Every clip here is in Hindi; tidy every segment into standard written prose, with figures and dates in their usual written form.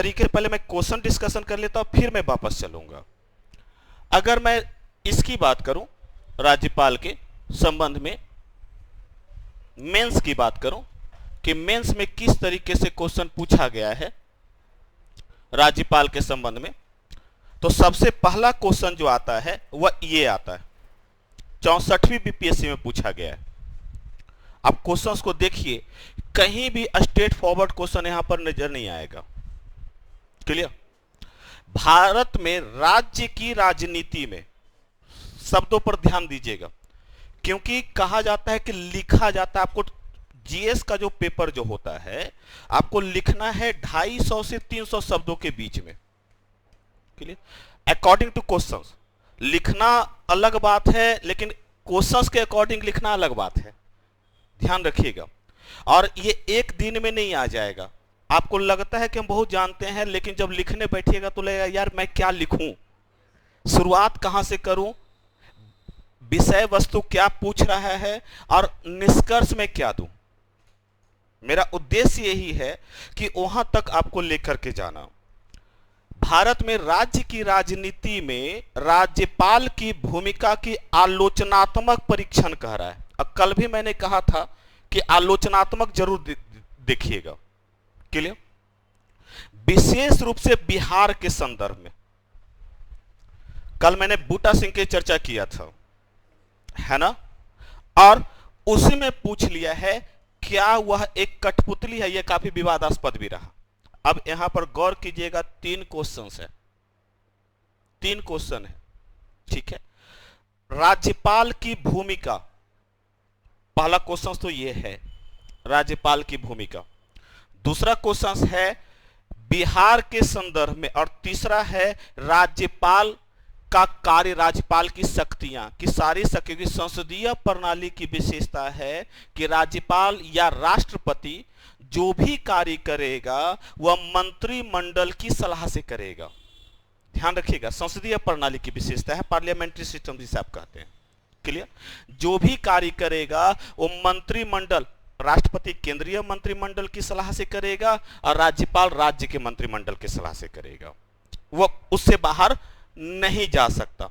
तरीके पहले मैं क्वेश्चन डिस्कशन कर लेता हूं, फिर मैं वापस चलूंगा। अगर मैं इसकी बात करूं, राज्यपाल के संबंध में मेंस की बात करूं कि मेंस में किस तरीके से क्वेश्चन पूछा गया है राज्यपाल के संबंध में, तो सबसे पहला क्वेश्चन जो आता है वह ये आता है, 64वीं बीपीएससी में पूछा गया है। आप क्वेश्चंस को देखिए, कहीं भी स्ट्रेट फॉरवर्ड क्वेश्चन यहां पर नजर नहीं आएगा। क्लियर? भारत में राज्य की राजनीति में, शब्दों पर ध्यान दीजिएगा, क्योंकि कहा जाता है कि लिखा जाता है, आपको जीएस का जो पेपर जो होता है आपको लिखना है 250 से 300 शब्दों के बीच में। क्लियर? अकॉर्डिंग टू क्वेश्चंस लिखना अलग बात है, लेकिन क्वेश्चंस के अकॉर्डिंग लिखना अलग बात है, ध्यान रखिएगा। और ये एक दिन में नहीं आ जाएगा। आपको लगता है कि हम बहुत जानते हैं, लेकिन जब लिखने बैठिएगा तो लगेगा यार मैं क्या लिखूं, शुरुआत कहां से करूं, विषय वस्तु क्या पूछ रहा है और निष्कर्ष में क्या दूं। मेरा उद्देश्य यही है कि वहां तक आपको लेकर के जाना। भारत में राज्य की राजनीति में राज्यपाल की भूमिका की आलोचनात्मक परीक्षण कह रहा है। अब कल भी मैंने कहा था कि आलोचनात्मक जरूर देखिएगा। क्लियर? विशेष रूप से बिहार के संदर्भ में कल मैंने बूटा सिंह की चर्चा किया था, है ना, और उसी में पूछ लिया है क्या वह एक कठपुतली है। यह काफी विवादास्पद भी रहा। अब यहां पर गौर कीजिएगा, 3 क्वेश्चन है, 3 क्वेश्चन है, ठीक है। राज्यपाल की भूमिका, पहला क्वेश्चन तो यह है राज्यपाल की भूमिका, दूसरा क्वेश्चन है बिहार के संदर्भ में, और तीसरा है राज्यपाल का कार्य, राज्यपाल की शक्तियां कि सारी शक्तियों की संसदीय प्रणाली की विशेषता है कि राज्यपाल या राष्ट्रपति जो भी कार्य करेगा वह मंत्रिमंडल की सलाह से करेगा। ध्यान रखिएगा, संसदीय प्रणाली की विशेषता है, पार्लियामेंट्री सिस्टम जिसे आप कहते हैं। क्लियर? जो भी कार्य करेगा वो मंत्रिमंडल, राष्ट्रपति केंद्रीय मंत्रिमंडल की सलाह से करेगा और राज्यपाल राज्य के मंत्रिमंडल की सलाह से करेगा, वह उससे बाहर नहीं जा सकता।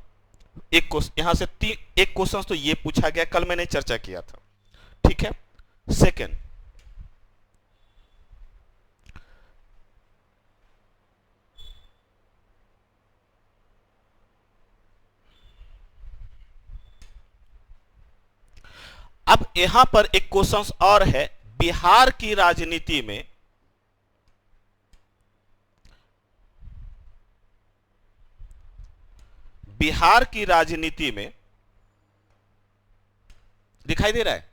यहां से एक क्वेश्चन तो ये पूछा गया, कल मैंने चर्चा किया था, ठीक है। सेकंड, अब यहां पर एक क्वेश्चन और है, बिहार की राजनीति में दिखाई दे रहा है,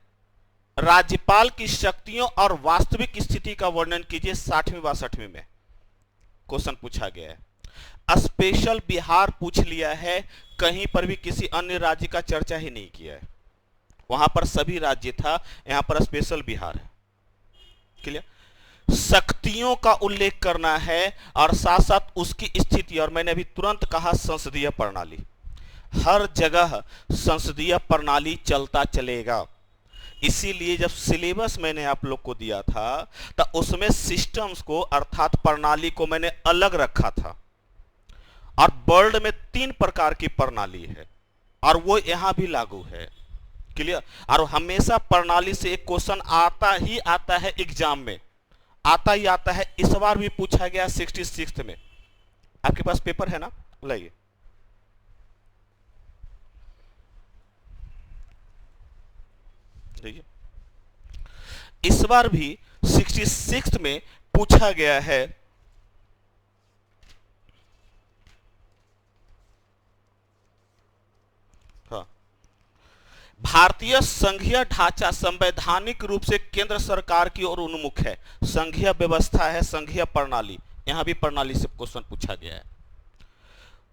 राज्यपाल की शक्तियों और वास्तविक स्थिति का वर्णन कीजिए। 60वीं 62वीं में क्वेश्चन पूछा गया है। स्पेशल बिहार पूछ लिया है, कहीं पर भी किसी अन्य राज्य का चर्चा ही नहीं किया है। वहां पर सभी राज्य था, यहां पर स्पेशल बिहार है। क्लियर? शक्तियों का उल्लेख करना है और साथ साथ उसकी स्थिति, और मैंने अभी तुरंत कहा संसदीय प्रणाली, हर जगह संसदीय प्रणाली चलता चलेगा। इसीलिए जब सिलेबस मैंने आप लोग को दिया था तो उसमें सिस्टम्स को अर्थात प्रणाली को मैंने अलग रखा था, और वर्ल्ड में 3 प्रकार की प्रणाली है और वो यहां भी लागू है। क्लियर? और हमेशा प्रणाली से एक क्वेश्चन आता ही आता है, एग्जाम में आता ही आता है। इस बार भी पूछा गया 66 में। आपके पास पेपर है ना, लाइए। देखिए, इस बार भी 66 में पूछा गया है, भारतीय संघीय ढांचा संवैधानिक रूप से केंद्र सरकार की ओर उन्मुख है। संघीय व्यवस्था है, संघीय प्रणाली, यहां भी प्रणाली से क्वेश्चन पूछा गया है।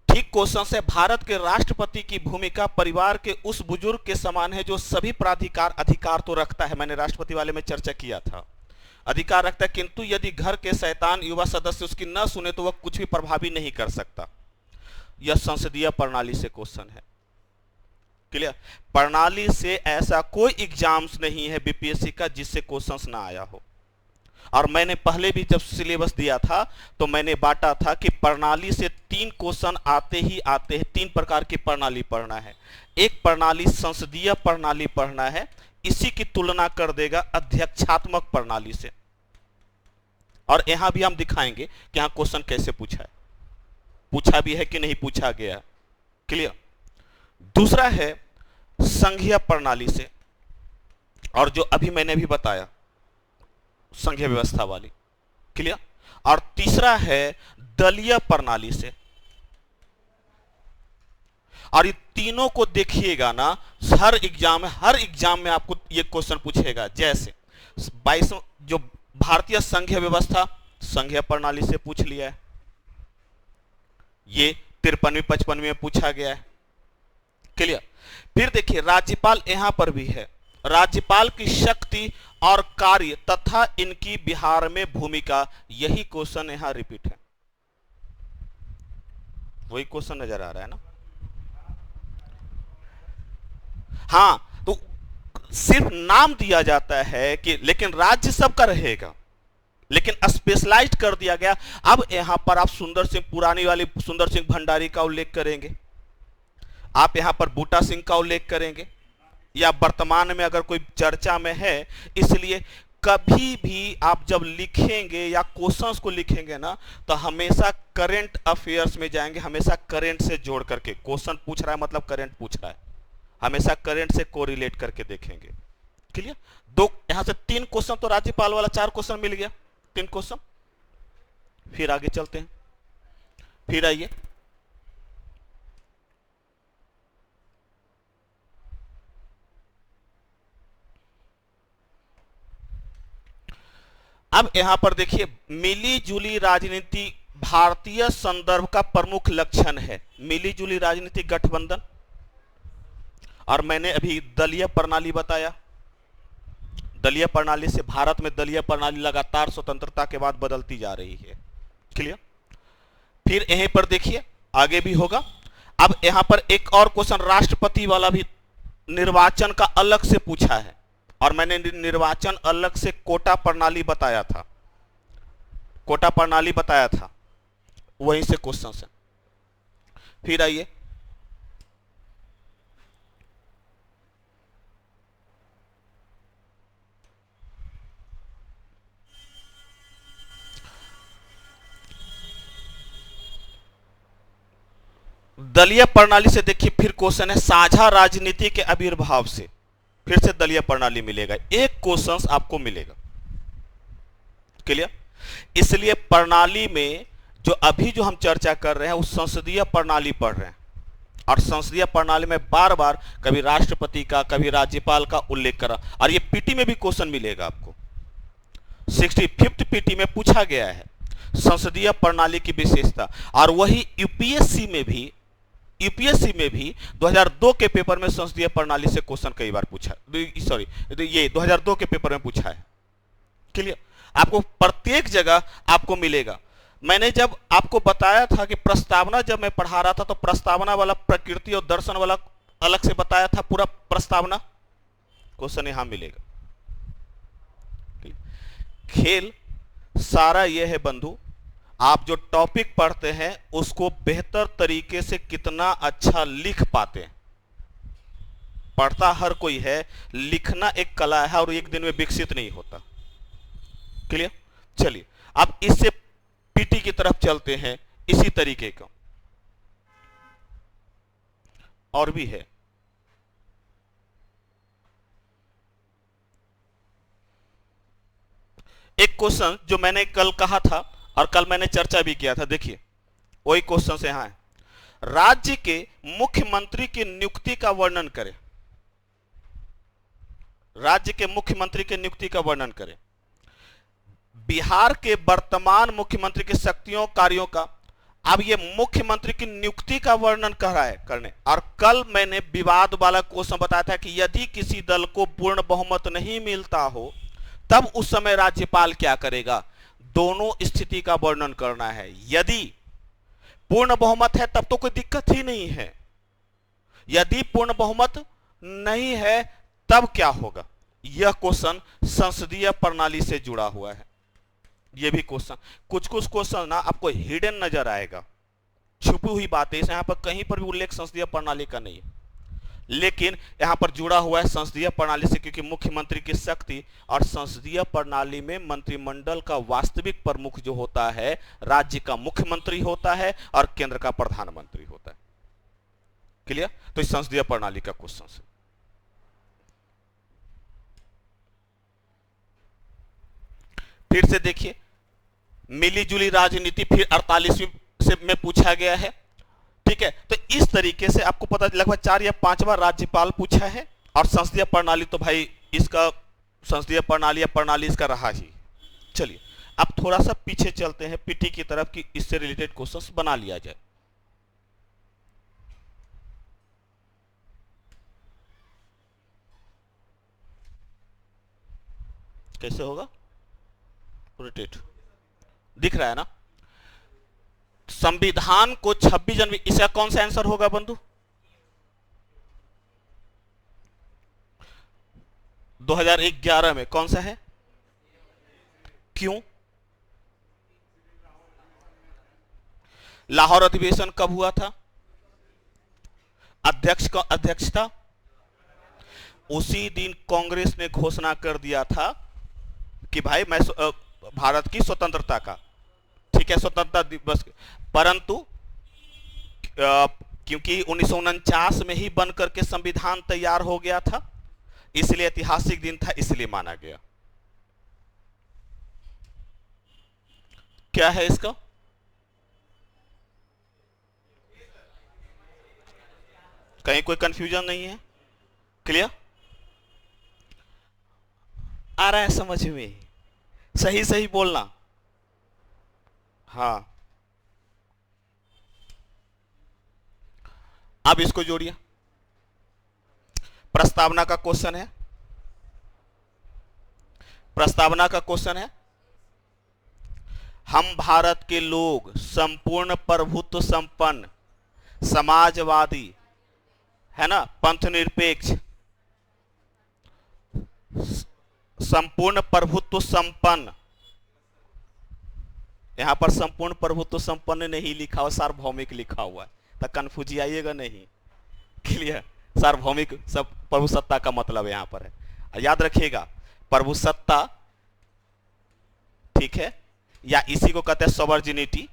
ठीक क्वेश्चन से, भारत के राष्ट्रपति की भूमिका परिवार के उस बुजुर्ग के समान है जो सभी प्राधिकार अधिकार तो रखता है, मैंने राष्ट्रपति वाले में चर्चा किया था, अधिकार रखता है, किंतु यदि घर के शैतान युवा सदस्य उसकी न सुने तो वह कुछ भी प्रभावी नहीं कर सकता। यह संसदीय प्रणाली से क्वेश्चन है। क्लियर? प्रणाली से ऐसा कोई एग्जाम्स नहीं है बीपीएससी का जिससे क्वेश्चंस ना आया हो। और मैंने पहले भी जब सिलेबस दिया था तो मैंने बांटा था कि प्रणाली से 3 क्वेश्चन आते ही आते हैं। 3 प्रकार की प्रणाली पढ़ना है। एक प्रणाली संसदीय प्रणाली पढ़ना है, इसी की तुलना कर देगा अध्यक्षात्मक प्रणाली से। और यहां भी हम दिखाएंगे कि यहां क्वेश्चन कैसे पूछा है, पूछा भी है कि नहीं पूछा गया। क्लियर। दूसरा है संघीय प्रणाली से, और जो अभी मैंने भी बताया संघीय व्यवस्था वाली। क्लियर। और तीसरा है दलीय प्रणाली से। और ये तीनों को देखिएगा ना, हर एग्जाम में आपको ये क्वेश्चन पूछेगा। जैसे 22 जो भारतीय संघीय व्यवस्था संघीय प्रणाली से पूछ लिया है, ये 53वीं 55वीं में पूछा गया है। क्लियर। फिर देखिए राज्यपाल यहां पर भी है, राज्यपाल की शक्ति और कार्य तथा इनकी बिहार में भूमिका, यही क्वेश्चन यहां रिपीट है। वही क्वेश्चन नजर आ रहा है ना। हां, तो सिर्फ नाम दिया जाता है कि, लेकिन राज्य सबका रहेगा, लेकिन स्पेशलाइज्ड कर दिया गया। अब यहां पर आप सुंदर सिंह, पुरानी वाली सुंदर सिंह भंडारी का उल्लेख करेंगे, आप यहां पर बूटा सिंह का उल्लेख करेंगे, या वर्तमान में अगर कोई चर्चा में है। इसलिए कभी भी आप जब लिखेंगे या क्वेश्चंस को लिखेंगे ना, तो हमेशा करंट अफेयर्स में जाएंगे, हमेशा करंट से जोड़ करके। क्वेश्चन पूछ रहा है मतलब करंट पूछ रहा है, हमेशा करंट से कोरिलेट करके देखेंगे। क्लियर। दो यहां से 3 क्वेश्चन तो राज्यपाल वाला, 4 क्वेश्चन मिल गया, 3 क्वेश्चन। फिर आगे चलते हैं। फिर आइए, अब यहां पर देखिए, मिली जुली राजनीति भारतीय संदर्भ का प्रमुख लक्षण है। मिली जुली राजनीति गठबंधन, और मैंने अभी दलीय प्रणाली बताया। दलीय प्रणाली से भारत में दलीय प्रणाली लगातार स्वतंत्रता के बाद बदलती जा रही है। क्लियर। फिर यहीं पर देखिए आगे भी होगा। अब यहां पर एक और क्वेश्चन राष्ट्रपति वाला भी निर्वाचन का अलग से पूछा है, और मैंने निर्वाचन अलग से कोटा प्रणाली बताया था, कोटा प्रणाली बताया था, वहीं से क्वेश्चन है। फिर आइए, दलीय प्रणाली से देखिए फिर क्वेश्चन है साझा राजनीति के आविर्भाव से, फिर से दलीय प्रणाली मिलेगा, एक क्वेश्चन आपको मिलेगा। क्लियर। इसलिए प्रणाली में जो अभी जो हम चर्चा कर रहे हैं उस संसदीय प्रणाली पढ़ रहे हैं, और संसदीय प्रणाली में बार बार कभी राष्ट्रपति का कभी राज्यपाल का उल्लेख करा, और ये पीटी में भी क्वेश्चन मिलेगा आपको। 65th पीटी में पूछा गया है संसदीय प्रणाली की विशेषता, और वही यूपीएससी में भी 2002 के पेपर में संसदीय प्रणाली से क्वेश्चन कई बार पूछा, सॉरी ये 2002 के पेपर में पूछा है। क्लियर। आपको प्रत्येक जगह आपको मिलेगा। मैंने जब आपको बताया था कि प्रस्तावना जब मैं पढ़ा रहा था तो प्रस्तावना वाला प्रकृति और दर्शन वाला अलग से बताया था, पूरा प्रस्तावना क्वेश्चन यहां मिलेगा। खेल सारा यह है बंधु, आप जो टॉपिक पढ़ते हैं उसको बेहतर तरीके से कितना अच्छा लिख पाते हैं। पढ़ता हर कोई है, लिखना एक कला है और एक दिन में विकसित नहीं होता। क्लियर। चलिए अब इससे पीटी की तरफ चलते हैं, इसी तरीके का और भी है। एक क्वेश्चन जो मैंने कल कहा था और कल मैंने चर्चा भी किया था, देखिए वही क्वेश्चन से यहां है। राज्य के मुख्यमंत्री की नियुक्ति का वर्णन करें, राज्य के मुख्यमंत्री की नियुक्ति का वर्णन करें। बिहार के वर्तमान मुख्यमंत्री की शक्तियों कार्यों का, अब ये मुख्यमंत्री की नियुक्ति का वर्णन कर रहा है करने। और कल मैंने विवाद वाला क्वेश्चन बताया था कि यदि किसी दल को पूर्ण बहुमत नहीं मिलता हो तब उस समय राज्यपाल क्या करेगा, दोनों स्थिति का वर्णन करना है। यदि पूर्ण बहुमत है तब तो कोई दिक्कत ही नहीं है, यदि पूर्ण बहुमत नहीं है तब क्या होगा। यह क्वेश्चन संसदीय प्रणाली से जुड़ा हुआ है। ये भी क्वेश्चन, कुछ कुछ क्वेश्चन ना आपको हिडन नजर आएगा, छुपी हुई बातें, इसे यहाँ पर कहीं पर भी उल्लेख संसदीय प्रणाली का नहीं है, लेकिन यहां पर जुड़ा हुआ है संसदीय प्रणाली से, क्योंकि मुख्यमंत्री की शक्ति और संसदीय प्रणाली में मंत्रिमंडल का वास्तविक प्रमुख जो होता है राज्य का मुख्यमंत्री होता है और केंद्र का प्रधानमंत्री होता है। क्लियर? तो इस संसदीय प्रणाली का क्वेश्चन है। फिर से देखिए, मिलीजुली राजनीति फिर 48वीं से में पूछा गया है। ठीक है, तो इस तरीके से आपको पता लगभग 4 या 5 बार राज्यपाल पूछा है, और संसदीय प्रणाली तो भाई इसका संसदीय प्रणाली या प्रणाली इसका रहा ही। चलिए अब थोड़ा सा पीछे चलते हैं पीटी की तरफ कि इससे रिलेटेड क्वेश्चंस बना लिया जाए। कैसे होगा? रोटेट दिख रहा है ना? संविधान को 26 जनवरी, इसका कौन सा आंसर होगा बंधु? 2011 में कौन सा है? क्यों? लाहौर अधिवेशन कब हुआ था? अध्यक्ष का अध्यक्षता? उसी दिन कांग्रेस ने घोषणा कर दिया था कि भाई मैं भारत की स्वतंत्रता का, ठीक है, स्वतंत्रता दिवस, परंतु क्योंकि 1949 में ही बन करके संविधान तैयार हो गया था, इसलिए ऐतिहासिक दिन था, इसलिए माना गया। क्या है इसका? कहीं कोई कंफ्यूजन नहीं है? क्लियर? आ रहा है समझ में? सही सही बोलना। हाँ, अब इसको जोड़िए, प्रस्तावना का क्वेश्चन है, प्रस्तावना का क्वेश्चन है, हम भारत के लोग संपूर्ण प्रभुत्व संपन्न, समाजवादी, है ना, पंथ निरपेक्ष, संपूर्ण प्रभुत्व संपन्न, यहां पर संपूर्ण प्रभुत्व संपन्न नहीं लिखा हुआ, सार्वभौमिक लिखा हुआ है, तो कंफ्यूज आइएगा नहीं। क्लियर? सार्वभौमिक सब प्रभुसत्ता का मतलब यहां पर है, याद रखिएगा, प्रभुसत्ता, ठीक है, या इसी को कहते हैं सॉवर्जिनिटी,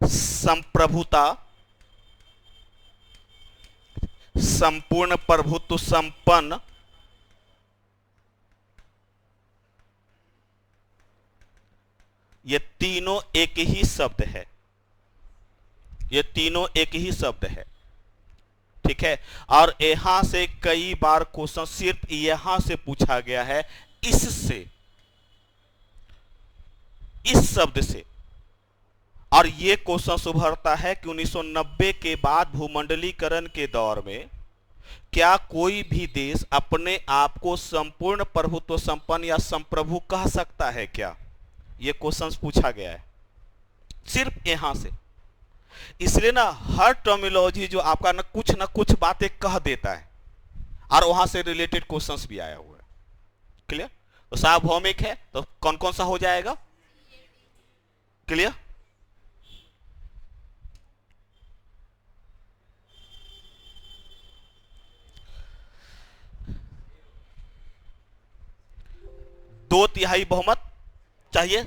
संप्रभुता, संपूर्ण प्रभुत्व संपन्न, ये तीनों एक ही शब्द है, ये तीनों एक ही शब्द है, ठीक है। और यहां से कई बार क्वेश्चन सिर्फ यहां से पूछा गया है, इससे, इस शब्द से, और ये क्वेश्चन उभरता है कि 1990 के बाद भूमंडलीकरण के दौर में क्या कोई भी देश अपने आप को संपूर्ण प्रभुत्व संपन्न या संप्रभु कह सकता है क्या? ये क्वेश्चन पूछा गया है सिर्फ यहां से। इसलिए ना हर टर्मिनोलॉजी जो आपका ना कुछ बातें कह देता है, और वहां से रिलेटेड क्वेश्चंस भी आया हुआ है। क्लियर? तो सार्वभौमिक है तो कौन कौन सा हो जाएगा? क्लियर? दो तिहाई बहुमत चाहिए।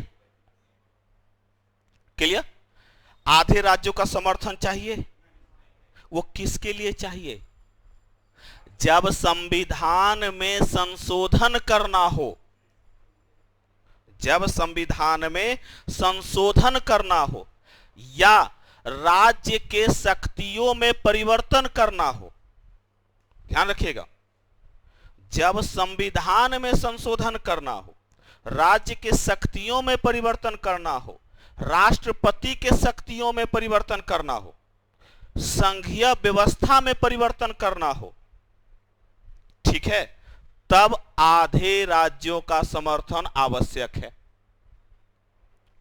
क्लियर? आधे राज्यों का समर्थन चाहिए। वो किसके लिए चाहिए? जब संविधान में संशोधन करना हो, जब संविधान में संशोधन करना हो या राज्य के शक्तियों में परिवर्तन करना हो, ध्यान रखिएगा, जब संविधान में संशोधन करना हो, राज्य के शक्तियों में परिवर्तन करना हो, राष्ट्रपति के शक्तियों में परिवर्तन करना हो, संघीय व्यवस्था में परिवर्तन करना हो, ठीक है, तब आधे राज्यों का समर्थन आवश्यक है।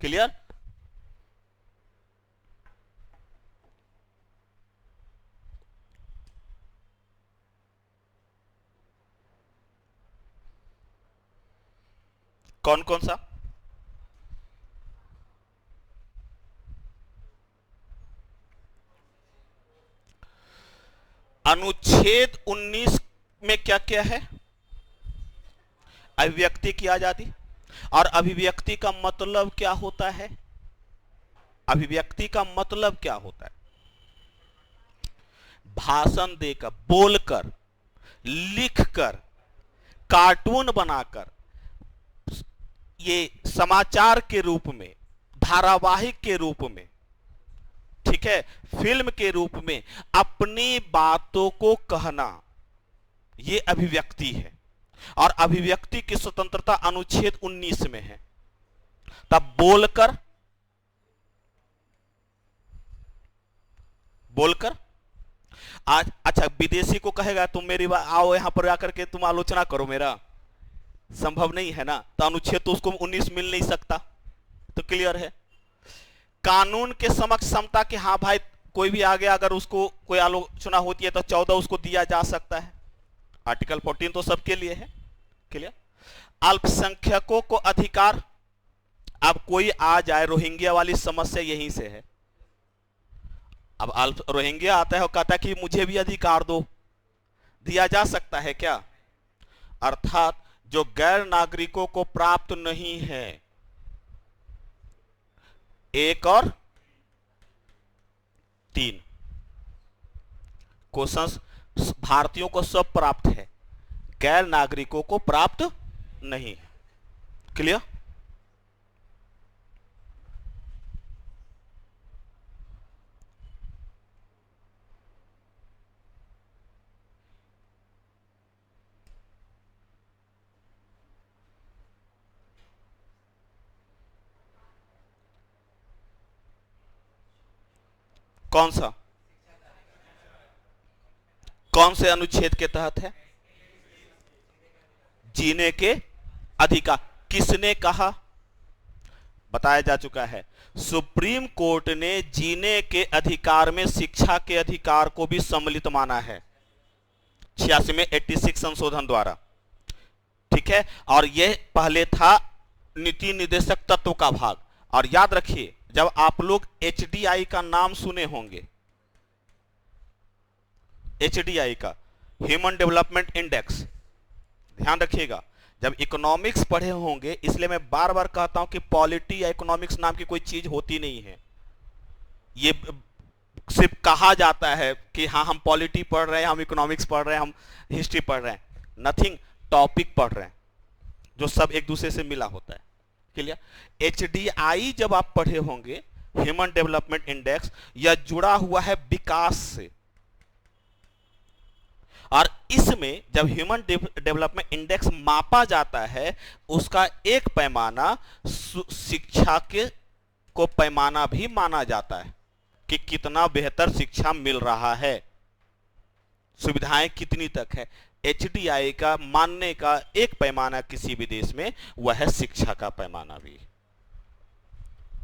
क्लियर? कौन कौन सा? अनुच्छेद 19 में क्या क्या है? अभिव्यक्ति की आजादी। और अभिव्यक्ति का मतलब क्या होता है? अभिव्यक्ति का मतलब क्या होता है? भाषण देकर, बोलकर, लिखकर, कार्टून बनाकर, ये समाचार के रूप में, धारावाहिक के रूप में, ठीक है, फिल्म के रूप में अपनी बातों को कहना, ये अभिव्यक्ति है। और अभिव्यक्ति की स्वतंत्रता अनुच्छेद 19 में है। तब बोलकर, आज अच्छा विदेशी को कहेगा तुम मेरी आओ यहां पर आकर के तुम आलोचना करो मेरा, संभव नहीं है ना, तो अनुच्छेद तो उसको 19 मिल नहीं सकता। तो क्लियर है। कानून के समक्ष समता कि हाँ भाई कोई भी आ गया, अगर उसको कोई आलोचना होती है तो 14 उसको दिया जा सकता है। आर्टिकल 14 तो सबके लिए है। क्लियर। अल्पसंख्यकों को अधिकार, अब कोई आ जाए, रोहिंग्या वाली समस्या यहीं से है। अब रोहिंग्या आता है और कहता है कि मुझे भी अधिकार दो, दिया जा सकता है क्या? अर्थात जो गैर नागरिकों को प्राप्त नहीं है, 1 और 3 क्वेश्चन भारतीयों को सब प्राप्त है, गैर नागरिकों को प्राप्त नहीं है। क्लियर। कौन सा, कौन से अनुच्छेद के तहत है? जीने के अधिकार। किसने कहा? बताया जा चुका है। सुप्रीम कोर्ट ने जीने के अधिकार में शिक्षा के अधिकार को भी सम्मिलित माना है 86 में 86 संशोधन द्वारा। ठीक है। और यह पहले था नीति निर्देशक तत्व का भाग। और याद रखिए, जब आप लोग एचडीआई का नाम सुने होंगे, एचडीआई का ह्यूमन डेवलपमेंट इंडेक्स, ध्यान रखिएगा, जब इकोनॉमिक्स पढ़े होंगे, इसलिए मैं बार बार कहता हूं कि पॉलिटी या इकोनॉमिक्स नाम की कोई चीज होती नहीं है। ये सिर्फ कहा जाता है कि हाँ हम पॉलिटी पढ़ रहे हैं, हम इकोनॉमिक्स पढ़ रहे हैं, हम हिस्ट्री पढ़ रहे हैं। नथिंग, टॉपिक पढ़ रहे हैं जो सब एक दूसरे से मिला होता है। क्लियर। एचडीआई जब आप पढ़े होंगे, ह्यूमन डेवलपमेंट इंडेक्स, यह जुड़ा हुआ है विकास से। और इसमें जब ह्यूमन डेवलपमेंट इंडेक्स मापा जाता है, उसका एक पैमाना शिक्षा के को पैमाना भी माना जाता है कि कितना बेहतर शिक्षा मिल रहा है, सुविधाएं कितनी तक है। एचडीआई का मानने का एक पैमाना किसी भी देश में, वह है शिक्षा का पैमाना भी।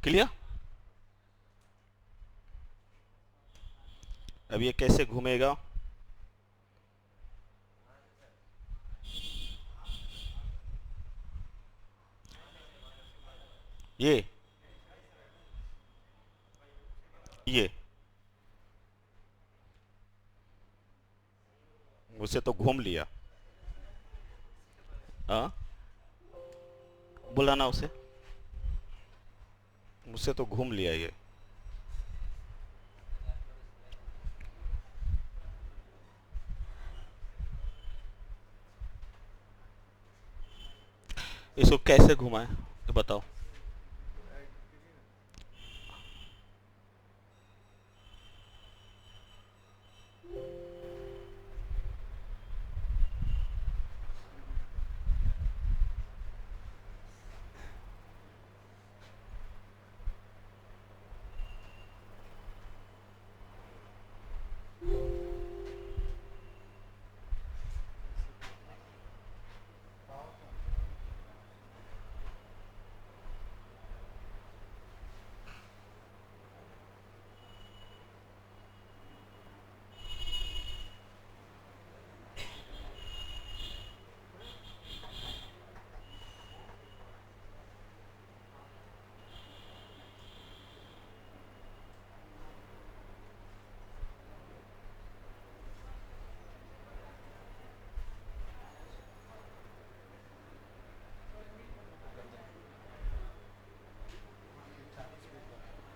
क्लियर। अब ये कैसे घूमेगा? ये उसे तो घूम लिया। हाँ, बुलाना उसे, मुझसे तो घूम लिया ये। इसको कैसे घुमाए तो बताओ।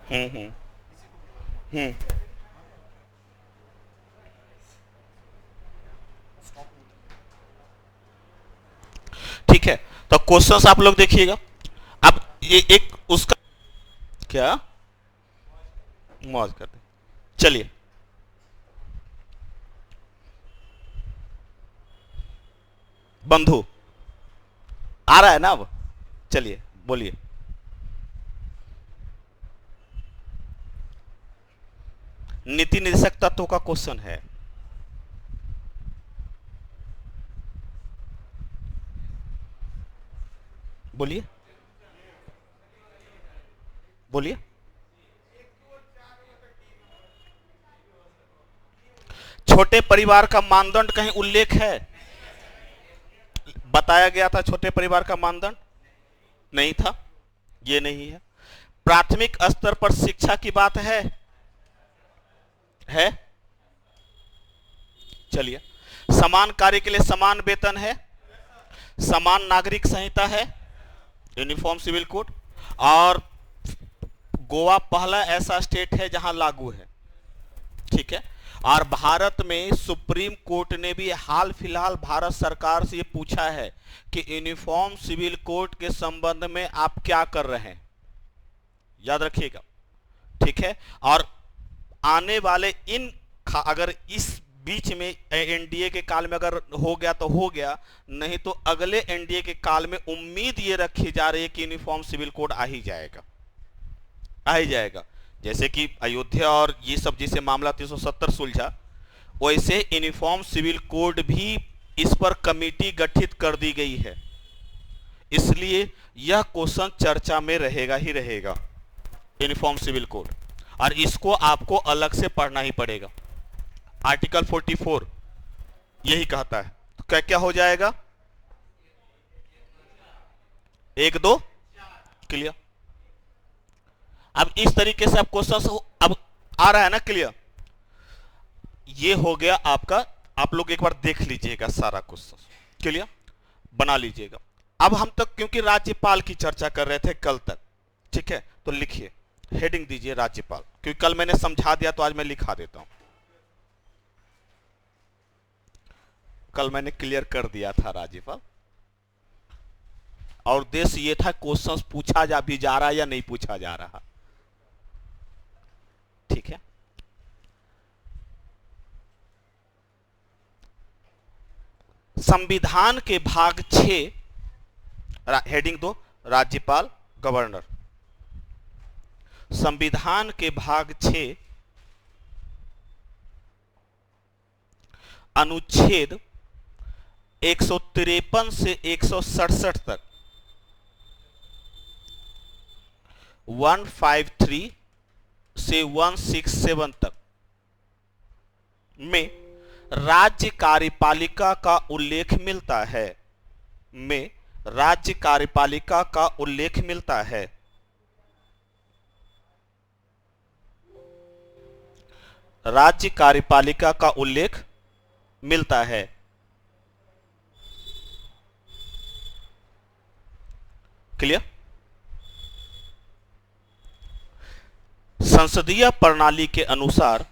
हम्म। हम्म। ठीक है, तो क्वेश्चंस आप लोग देखिएगा। अब ये एक उसका क्या मौज करते हैं। चलिए, बंधु आ रहा है ना अब? चलिए बोलिए। नीति निर्देशक तत्व का क्वेश्चन है। बोलिए बोलिए। छोटे परिवार का मानदंड कहीं उल्लेख है? बताया गया था छोटे परिवार का मानदंड? नहीं था, ये नहीं है। प्राथमिक स्तर पर शिक्षा की बात है। चलिए, समान कार्य के लिए समान वेतन है। समान नागरिक संहिता है, यूनिफॉर्म सिविल कोड। और गोवा पहला ऐसा स्टेट है जहां लागू है। ठीक है। और भारत में सुप्रीम कोर्ट ने भी हाल फिलहाल भारत सरकार से ये पूछा है कि यूनिफॉर्म सिविल कोड के संबंध में आप क्या कर रहे हैं, याद रखिएगा। ठीक है। और आने वाले अगर इस बीच में एनडीए के काल में अगर हो गया तो हो गया, नहीं तो अगले एनडीए के काल में उम्मीद ये रखी जा रही है कि यूनिफॉर्म सिविल कोड आ ही जाएगा, आ ही जाएगा। जैसे कि अयोध्या और ये सब जैसे मामला 370 सुलझा, वैसे यूनिफॉर्म सिविल कोड भी इस पर कमेटी गठित कर दी गई है। इसलिए यह क्वेश्चन चर्चा में रहेगा ही रहेगा, यूनिफॉर्म सिविल कोड। और इसको आपको अलग से पढ़ना ही पड़ेगा। आर्टिकल 44 यही कहता है। तो क्या क्या हो जाएगा? 1 2 क्लियर। अब इस तरीके से आप क्वेश्चन अब आ रहा है ना क्लियर? ये हो गया आपका। आप लोग एक बार देख लीजिएगा सारा क्वेश्चन, क्लियर बना लीजिएगा। अब हम तक क्योंकि राज्यपाल की चर्चा कर रहे थे कल तक, ठीक है, तो लिखिए, हेडिंग दीजिए राज्यपाल, क्योंकि कल मैंने समझा दिया तो आज मैं लिखा देता हूं। कल मैंने क्लियर कर दिया था राज्यपाल, और उद्देश्य ये था क्वेश्चंस पूछा जा भी जा रहा या नहीं पूछा जा रहा। ठीक है। संविधान के भाग 6, हेडिंग 2 राज्यपाल गवर्नर। संविधान के भाग 6 अनुच्छेद 153 से 167 तक, 153 से 167 तक में राज्य कार्यपालिका का उल्लेख मिलता है, में राज्य कार्यपालिका का उल्लेख मिलता है। राज्य कार्यपालिका का उल्लेख मिलता है। क्लियर? संसदीय प्रणाली के अनुसार,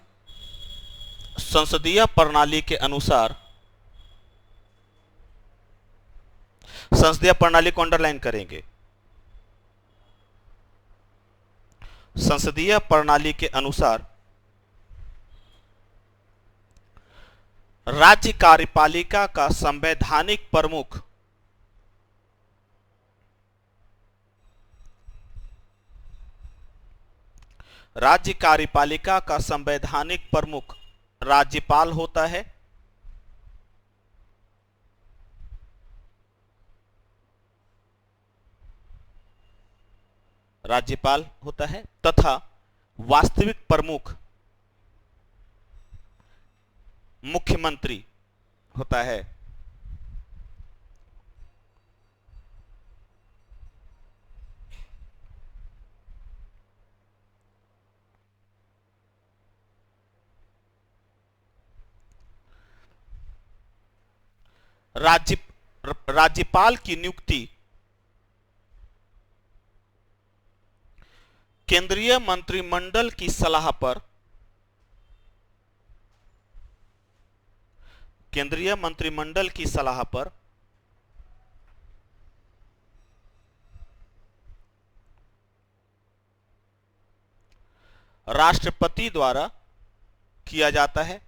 संसदीय प्रणाली के अनुसार, संसदीय प्रणाली को अंडरलाइन करेंगे। संसदीय प्रणाली के अनुसार राज्य कार्यपालिका का संवैधानिक प्रमुख राज्य कार्यपालिका का संवैधानिक प्रमुख राज्यपाल होता है। राज्यपाल होता है तथा वास्तविक प्रमुख मुख्यमंत्री होता है। राज्य राज्यपाल की नियुक्ति केंद्रीय मंत्रिमंडल की सलाह पर केंद्रीय मंत्रिमंडल की सलाह पर राष्ट्रपति द्वारा किया जाता है।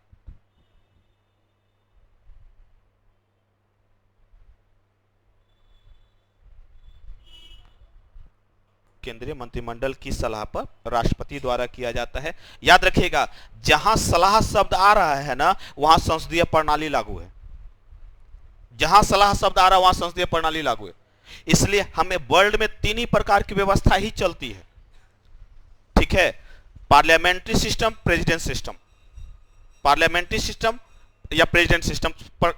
केंद्रीय मंत्रिमंडल की सलाह पर राष्ट्रपति द्वारा किया जाता है। याद रखिएगा, जहां सलाह शब्द आ रहा है ना, वहां संसदीय प्रणाली लागू है। जहां सलाह शब्द आ रहा है वहां संसदीय प्रणाली लागू है। इसलिए हमें वर्ल्ड में तीन ही प्रकार की व्यवस्था ही चलती है, ठीक है? Parliamentary system, president system. Parliamentary system या प्रेसिडेंट सिस्टम पर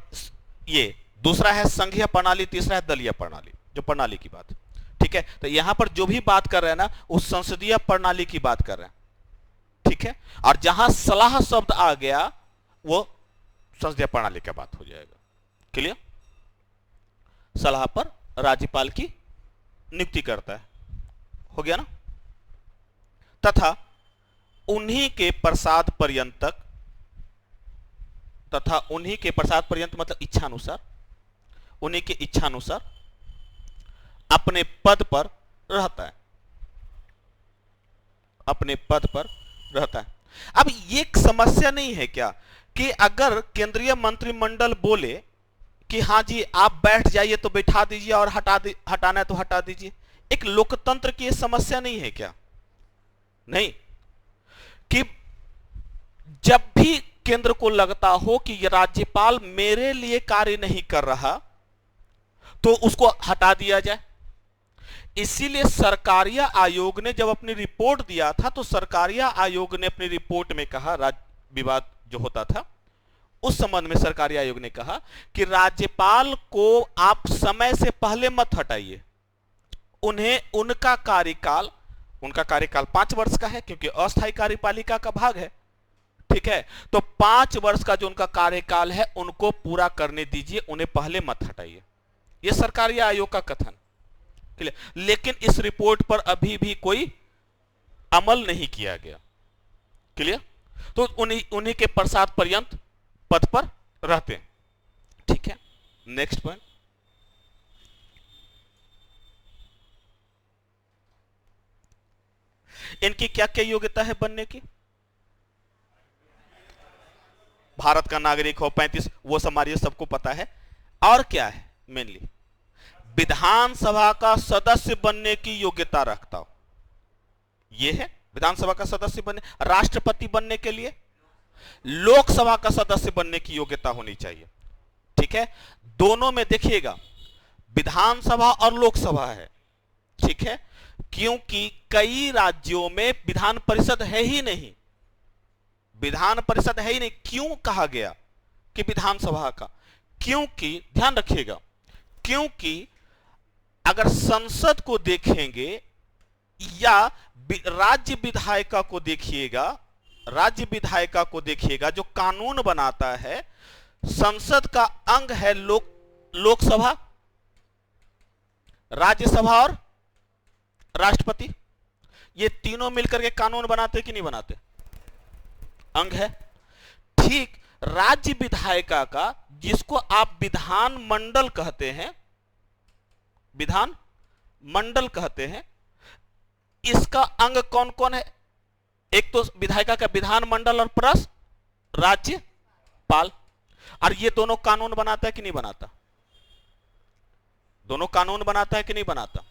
ये दूसरा है संघीय प्रणाली, तीसरा है दलीय प्रणाली, जो प्रणाली की बात है, ठीक है? तो यहां पर जो भी बात कर रहे हैं ना, उस संसदीय प्रणाली की बात कर रहे हैं, ठीक है? और जहां सलाह शब्द आ गया वो संसदीय प्रणाली की बात हो जाएगा। क्लियर? सलाह पर राज्यपाल की नियुक्ति करता है, हो गया ना? तथा उन्हीं के प्रसाद पर्यंत मतलब इच्छानुसार, उन्हीं के इच्छानुसार अपने पद पर रहता है, अपने पद पर रहता है। अब ये एक समस्या नहीं है क्या कि अगर केंद्रीय मंत्रिमंडल बोले कि हां जी आप बैठ जाइए तो बैठा दीजिए और हटाना है तो हटा दीजिए? एक लोकतंत्र की ये समस्या नहीं है क्या? नहीं, कि जब भी केंद्र को लगता हो कि ये राज्यपाल मेरे लिए कार्य नहीं कर रहा तो उसको हटा दिया जाए। इसीलिए सरकारिया आयोग ने जब अपनी रिपोर्ट दिया था तो सरकारिया आयोग ने अपनी रिपोर्ट में कहा, विवाद जो होता था उस संबंध में सरकारी आयोग ने कहा कि राज्यपाल को आप समय से पहले मत हटाइए। उन्हें उनका कार्यकाल 5 वर्ष का है, क्योंकि अस्थायी कार्यपालिका का भाग है, ठीक है? तो 5 वर्ष का जो उनका कार्यकाल है उनको पूरा करने दीजिए, उन्हें पहले मत हटाइए। यह सरकारी आयोग का कथन। लेकिन इस रिपोर्ट पर अभी भी कोई अमल नहीं किया गया। क्लियर? तो उन्हीं के प्रसाद पर्यंत पद पर रहते हैं, ठीक है? नेक्स्ट पॉइंट, इनकी क्या क्या योग्यता है बनने की? भारत का नागरिक हो, 35, वो हमारी सबको पता है। और क्या है? मेनली विधानसभा का सदस्य बनने की योग्यता रखता हो, यह है विधानसभा का सदस्य बनने। राष्ट्रपति बनने के लिए लोकसभा का सदस्य बनने की योग्यता होनी चाहिए, ठीक है? दोनों में देखिएगा विधानसभा और लोकसभा है, ठीक है? क्योंकि कई राज्यों में विधान परिषद है ही नहीं। विधान परिषद है ही नहीं। क्यों कहा गया कि विधानसभा का? क्योंकि ध्यान रखिएगा, क्योंकि अगर संसद को देखेंगे या राज्य विधायिका को देखिएगा, राज्य विधायिका को देखिएगा जो कानून बनाता है, संसद का अंग है लोकसभा, राज्यसभा और राष्ट्रपति। ये तीनों मिलकर के कानून बनाते कि नहीं बनाते? अंग है। ठीक राज्य विधायिका का, जिसको आप विधान मंडल कहते हैं, विधान मंडल कहते हैं, इसका अंग कौन कौन है? एक तो विधायिका का विधान मंडल और प्लस राज्यपाल। और ये दोनों कानून बनाता है कि नहीं बनाता? दोनों कानून बनाता है कि नहीं बनाता?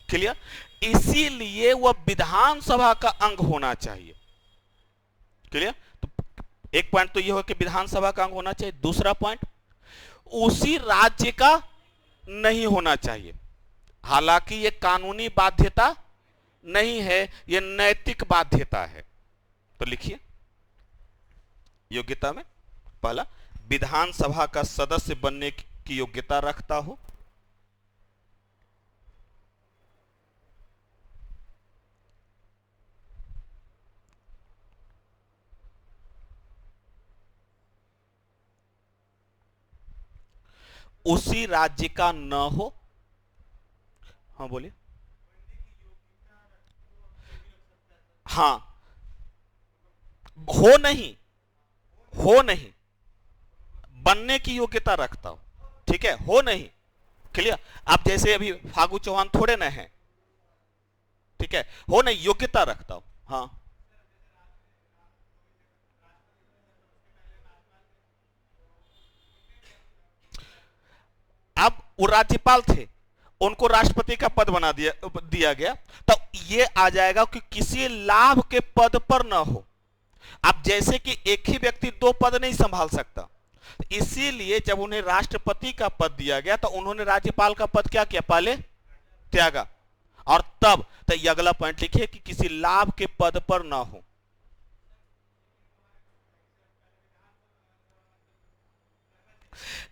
क्लियर? इसीलिए वह विधानसभा का अंग होना चाहिए। क्लियर? तो एक पॉइंट तो यह हो कि विधानसभा का अंग होना चाहिए। दूसरा पॉइंट, उसी राज्य का नहीं होना चाहिए। हालांकि यह कानूनी बाध्यता नहीं है, यह नैतिक बाध्यता है। तो लिखिए योग्यता में पहला, विधानसभा का सदस्य बनने की योग्यता रखता हो, उसी राज्य का न हो। हाँ बोलिए। हाँ, हो नहीं, हो नहीं, बनने की योग्यता रखता हो, ठीक है, हो नहीं, क्लियर। आप जैसे अभी फागू चौहान थोड़े ना है, ठीक है, हो नहीं, योग्यता रखता हो। हाँ, अब वो राज्यपाल थे, उनको राष्ट्रपति का पद बना दिया गया, तो ये आ जाएगा कि किसी लाभ के पद पर ना हो। अब जैसे कि एक ही व्यक्ति दो पद नहीं संभाल सकता, इसीलिए जब उन्हें राष्ट्रपति का पद दिया गया तो उन्होंने राज्यपाल का पद क्या किया, पहले त्यागा। और तब तो ये अगला पॉइंट लिखिए कि किसी लाभ के पद पर ना हो।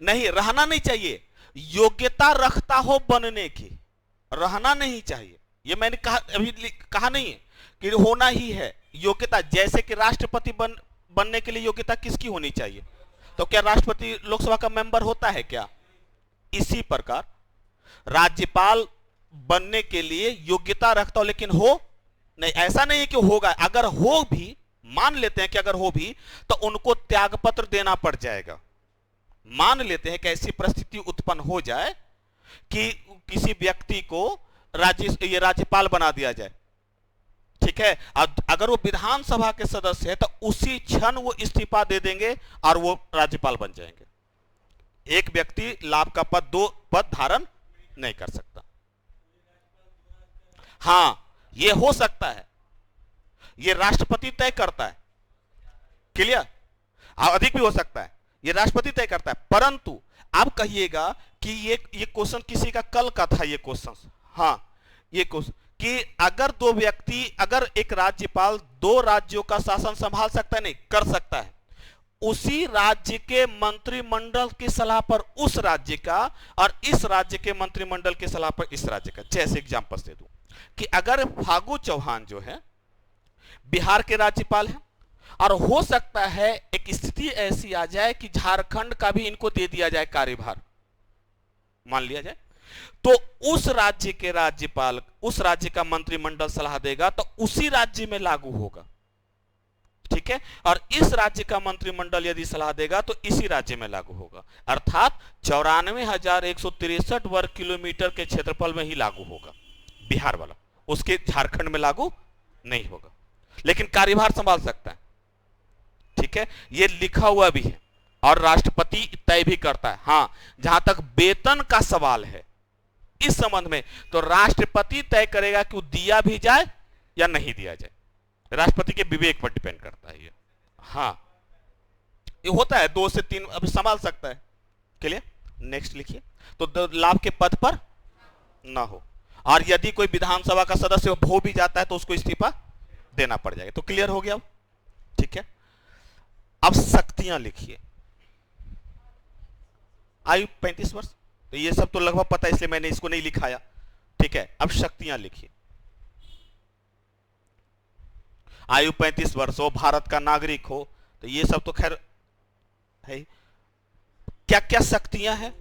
नहीं, रहना नहीं चाहिए, योग्यता रखता हो बनने की, रहना नहीं चाहिए। ये मैंने कहा, अभी कहा नहीं है कि होना ही है योग्यता। जैसे कि राष्ट्रपति बनने के लिए योग्यता किसकी होनी चाहिए, तो क्या राष्ट्रपति लोकसभा का मेंबर होता है क्या? इसी प्रकार राज्यपाल बनने के लिए योग्यता रखता हो, लेकिन हो नहीं, ऐसा नहीं है कि होगा। अगर हो भी, मान लेते हैं कि अगर हो भी, तो उनको त्यागपत्र देना पड़ जाएगा। मान लेते हैं कि ऐसी परिस्थिति उत्पन्न हो जाए कि किसी व्यक्ति को ये राज्यपाल बना दिया जाए, ठीक है, अगर वो विधानसभा के सदस्य है तो उसी क्षण वो इस्तीफा दे देंगे और वो राज्यपाल बन जाएंगे। एक व्यक्ति लाभ का पद, दो पद धारण नहीं कर सकता। हां, ये हो सकता है, ये राष्ट्रपति तय करता है, क्लियर, अधिक भी हो सकता है, ये राष्ट्रपति तय करता है। परंतु आप कहिएगा कि ये क्वेश्चन किसी का कल का था, ये क्वेश्चन, हाँ, ये क्वेश्चन कि अगर दो व्यक्ति, अगर एक राज्यपाल दो राज्यों का शासन संभाल सकता है, नहीं कर सकता है, उसी राज्य के मंत्रिमंडल की सलाह पर उस राज्य का और इस राज्य के मंत्रिमंडल की सलाह पर इस राज्य का। जैसे एग्जांपल दे दूं कि अगर फागू चौहान जो है बिहार के राज्यपाल हैं, और हो सकता है एक स्थिति ऐसी आ जाए कि झारखंड का भी इनको दे दिया जाए कार्यभार, मान लिया जाए, तो उस राज्य के राज्यपाल, उस राज्य का मंत्रिमंडल सलाह देगा तो उसी राज्य में लागू होगा, ठीक है, और इस राज्य का मंत्रिमंडल यदि सलाह देगा तो इसी राज्य में लागू होगा। अर्थात 94,163 वर्ग किलोमीटर के क्षेत्रफल में ही लागू होगा बिहार वाला, उसके झारखंड में लागू नहीं होगा, लेकिन कार्यभार संभाल सकता है, ठीक है, ये लिखा हुआ भी है और राष्ट्रपति तय भी करता है। हां, जहां तक वेतन का सवाल है इस संबंध में, तो राष्ट्रपति तय करेगा कि वो दिया भी जाए या नहीं दिया जाए, राष्ट्रपति के विवेक पर डिपेंड करता है ये। हाँ, ये होता है 2 से 3 अभी संभाल सकता है, क्लियर। नेक्स्ट लिखिए, तो लाभ के पद पर ना हो, और यदि कोई विधानसभा का सदस्य हो भी जाता है तो उसको इस्तीफा देना पड़ जाएगा। तो क्लियर हो गया, ठीक है। अब शक्तियां लिखिए, आयु 35 वर्ष, तो ये सब तो लगभग पता है इसलिए मैंने इसको नहीं लिखाया, ठीक है। अब शक्तियां लिखिए, आयु 35 वर्ष हो, भारत का नागरिक हो, तो ये सब तो खैर है। क्या क्या शक्तियां हैं?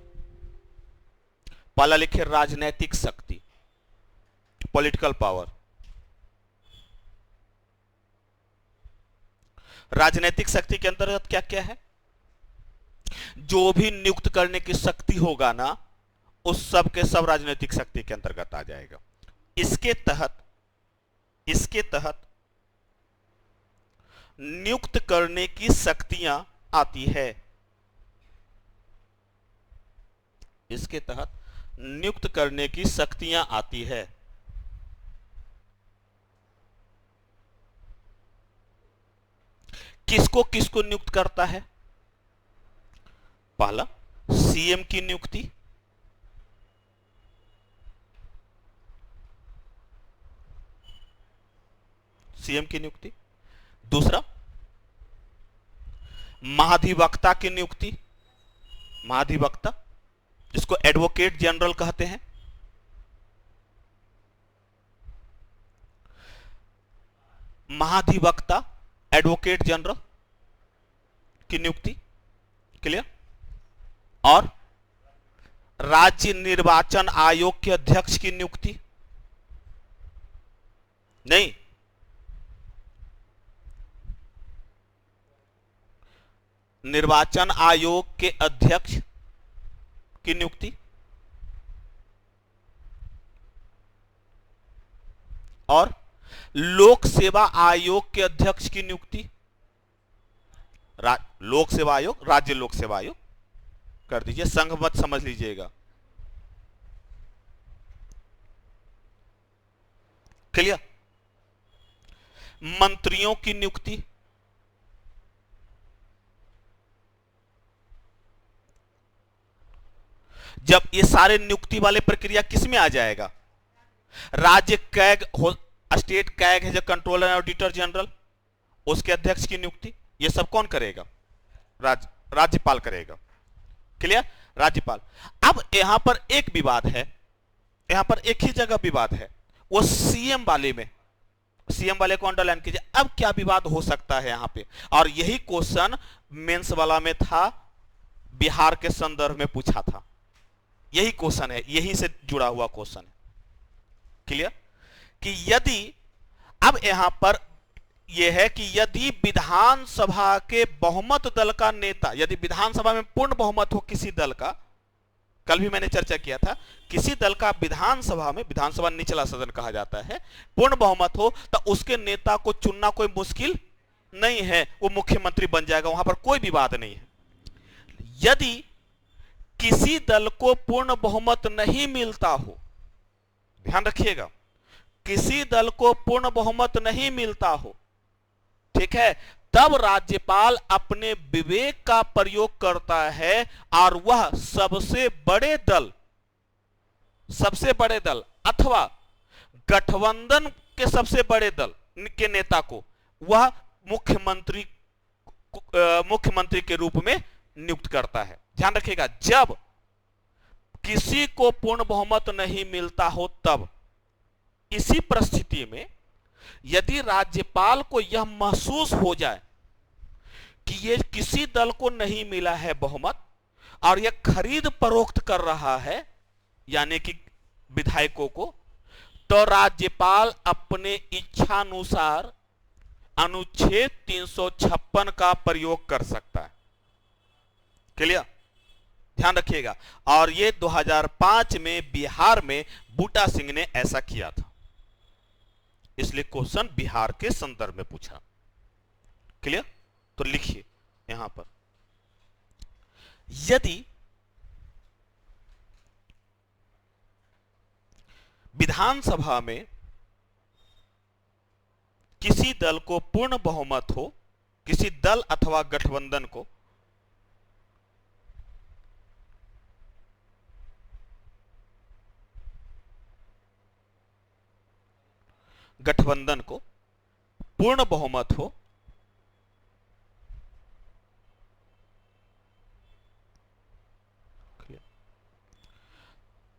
पहला लिखिए राजनैतिक शक्ति, पॉलिटिकल पावर। राजनैतिक शक्ति के अंतर्गत क्या क्या है? जो भी नियुक्त करने की शक्ति होगा ना, उस सब के सब राजनीतिक शक्ति के अंतर्गत आ जाएगा। इसके तहत नियुक्त करने की शक्तियां आती है, इसके तहत नियुक्त करने की शक्तियां आती है। किसको किसको नियुक्त करता है? पहला सीएम की नियुक्ति, सीएम की नियुक्ति। दूसरा महाधिवक्ता की नियुक्ति, महाधिवक्ता जिसको एडवोकेट जनरल कहते हैं। महाधिवक्ता एडवोकेट जनरल की नियुक्ति, क्लियर। और राज्य निर्वाचन आयोग के अध्यक्ष की नियुक्ति, नहीं, निर्वाचन आयोग के अध्यक्ष की नियुक्ति और लोक सेवा आयोग के अध्यक्ष की नियुक्ति। लोक सेवा आयोग, राज्य लोक सेवा आयोग कर दीजिए, संघ मत समझ लीजिएगा। क्लियर। मंत्रियों की नियुक्ति, जब ये सारे नियुक्ति वाले प्रक्रिया किस में आ जाएगा? राज्य कैग हो, स्टेट कैग है जो कंट्रोलर एंड ऑडिटर जनरल, उसके अध्यक्ष की नियुक्ति, ये सब कौन करेगा? राज्यपाल करेगा। क्लियर। राज्यपाल। अब यहां पर एक विवाद है, यहां पर एक ही जगह विवाद है, वो सीएम वाले में। सीएम वाले को अंडरलाइन कीजिए। अब क्या विवाद हो सकता है यहां पे? और यही क्वेश्चन मेंस वाला में था, बिहार के संदर्भ में पूछा था। यही क्वेश्चन है, यही से जुड़ा हुआ क्वेश्चन है। क्लियर। कि यदि, अब यहां पर यह है कि यदि विधानसभा के बहुमत दल का नेता, यदि विधानसभा में पूर्ण बहुमत हो किसी दल का, कल भी मैंने चर्चा किया था, किसी दल का विधानसभा में, विधानसभा निचला सदन कहा जाता है, पूर्ण बहुमत हो तो उसके नेता को चुनना कोई मुश्किल नहीं है, वो मुख्यमंत्री बन जाएगा, वहां पर कोई विवाद नहीं है। यदि किसी दल को पूर्ण बहुमत नहीं मिलता हो, ध्यान रखिएगा, किसी दल को पूर्ण बहुमत नहीं मिलता हो, ठीक है, तब राज्यपाल अपने विवेक का प्रयोग करता है और वह सबसे बड़े दल अथवा गठबंधन के सबसे बड़े दल के नेता को वह मुख्यमंत्री के रूप में नियुक्त करता है। ध्यान रखिएगा, जब किसी को पूर्ण बहुमत नहीं मिलता हो तब। इसी परिस्थिति में यदि राज्यपाल को यह महसूस हो जाए कि ये किसी दल को नहीं मिला है बहुमत और यह खरीद फरोख्त कर रहा है, यानी कि विधायकों को, तो राज्यपाल अपने इच्छानुसार अनुच्छेद 356 का प्रयोग कर सकता है। क्लियर। ध्यान रखिएगा। और ये 2005 में बिहार में बूटा सिंह ने ऐसा किया था, इसलिए क्वेश्चन बिहार के संदर्भ में पूछा। क्लियर। तो लिखिए यहां पर, यदि विधानसभा में किसी दल को पूर्ण बहुमत हो, किसी दल अथवा गठबंधन को पूर्ण बहुमत हो,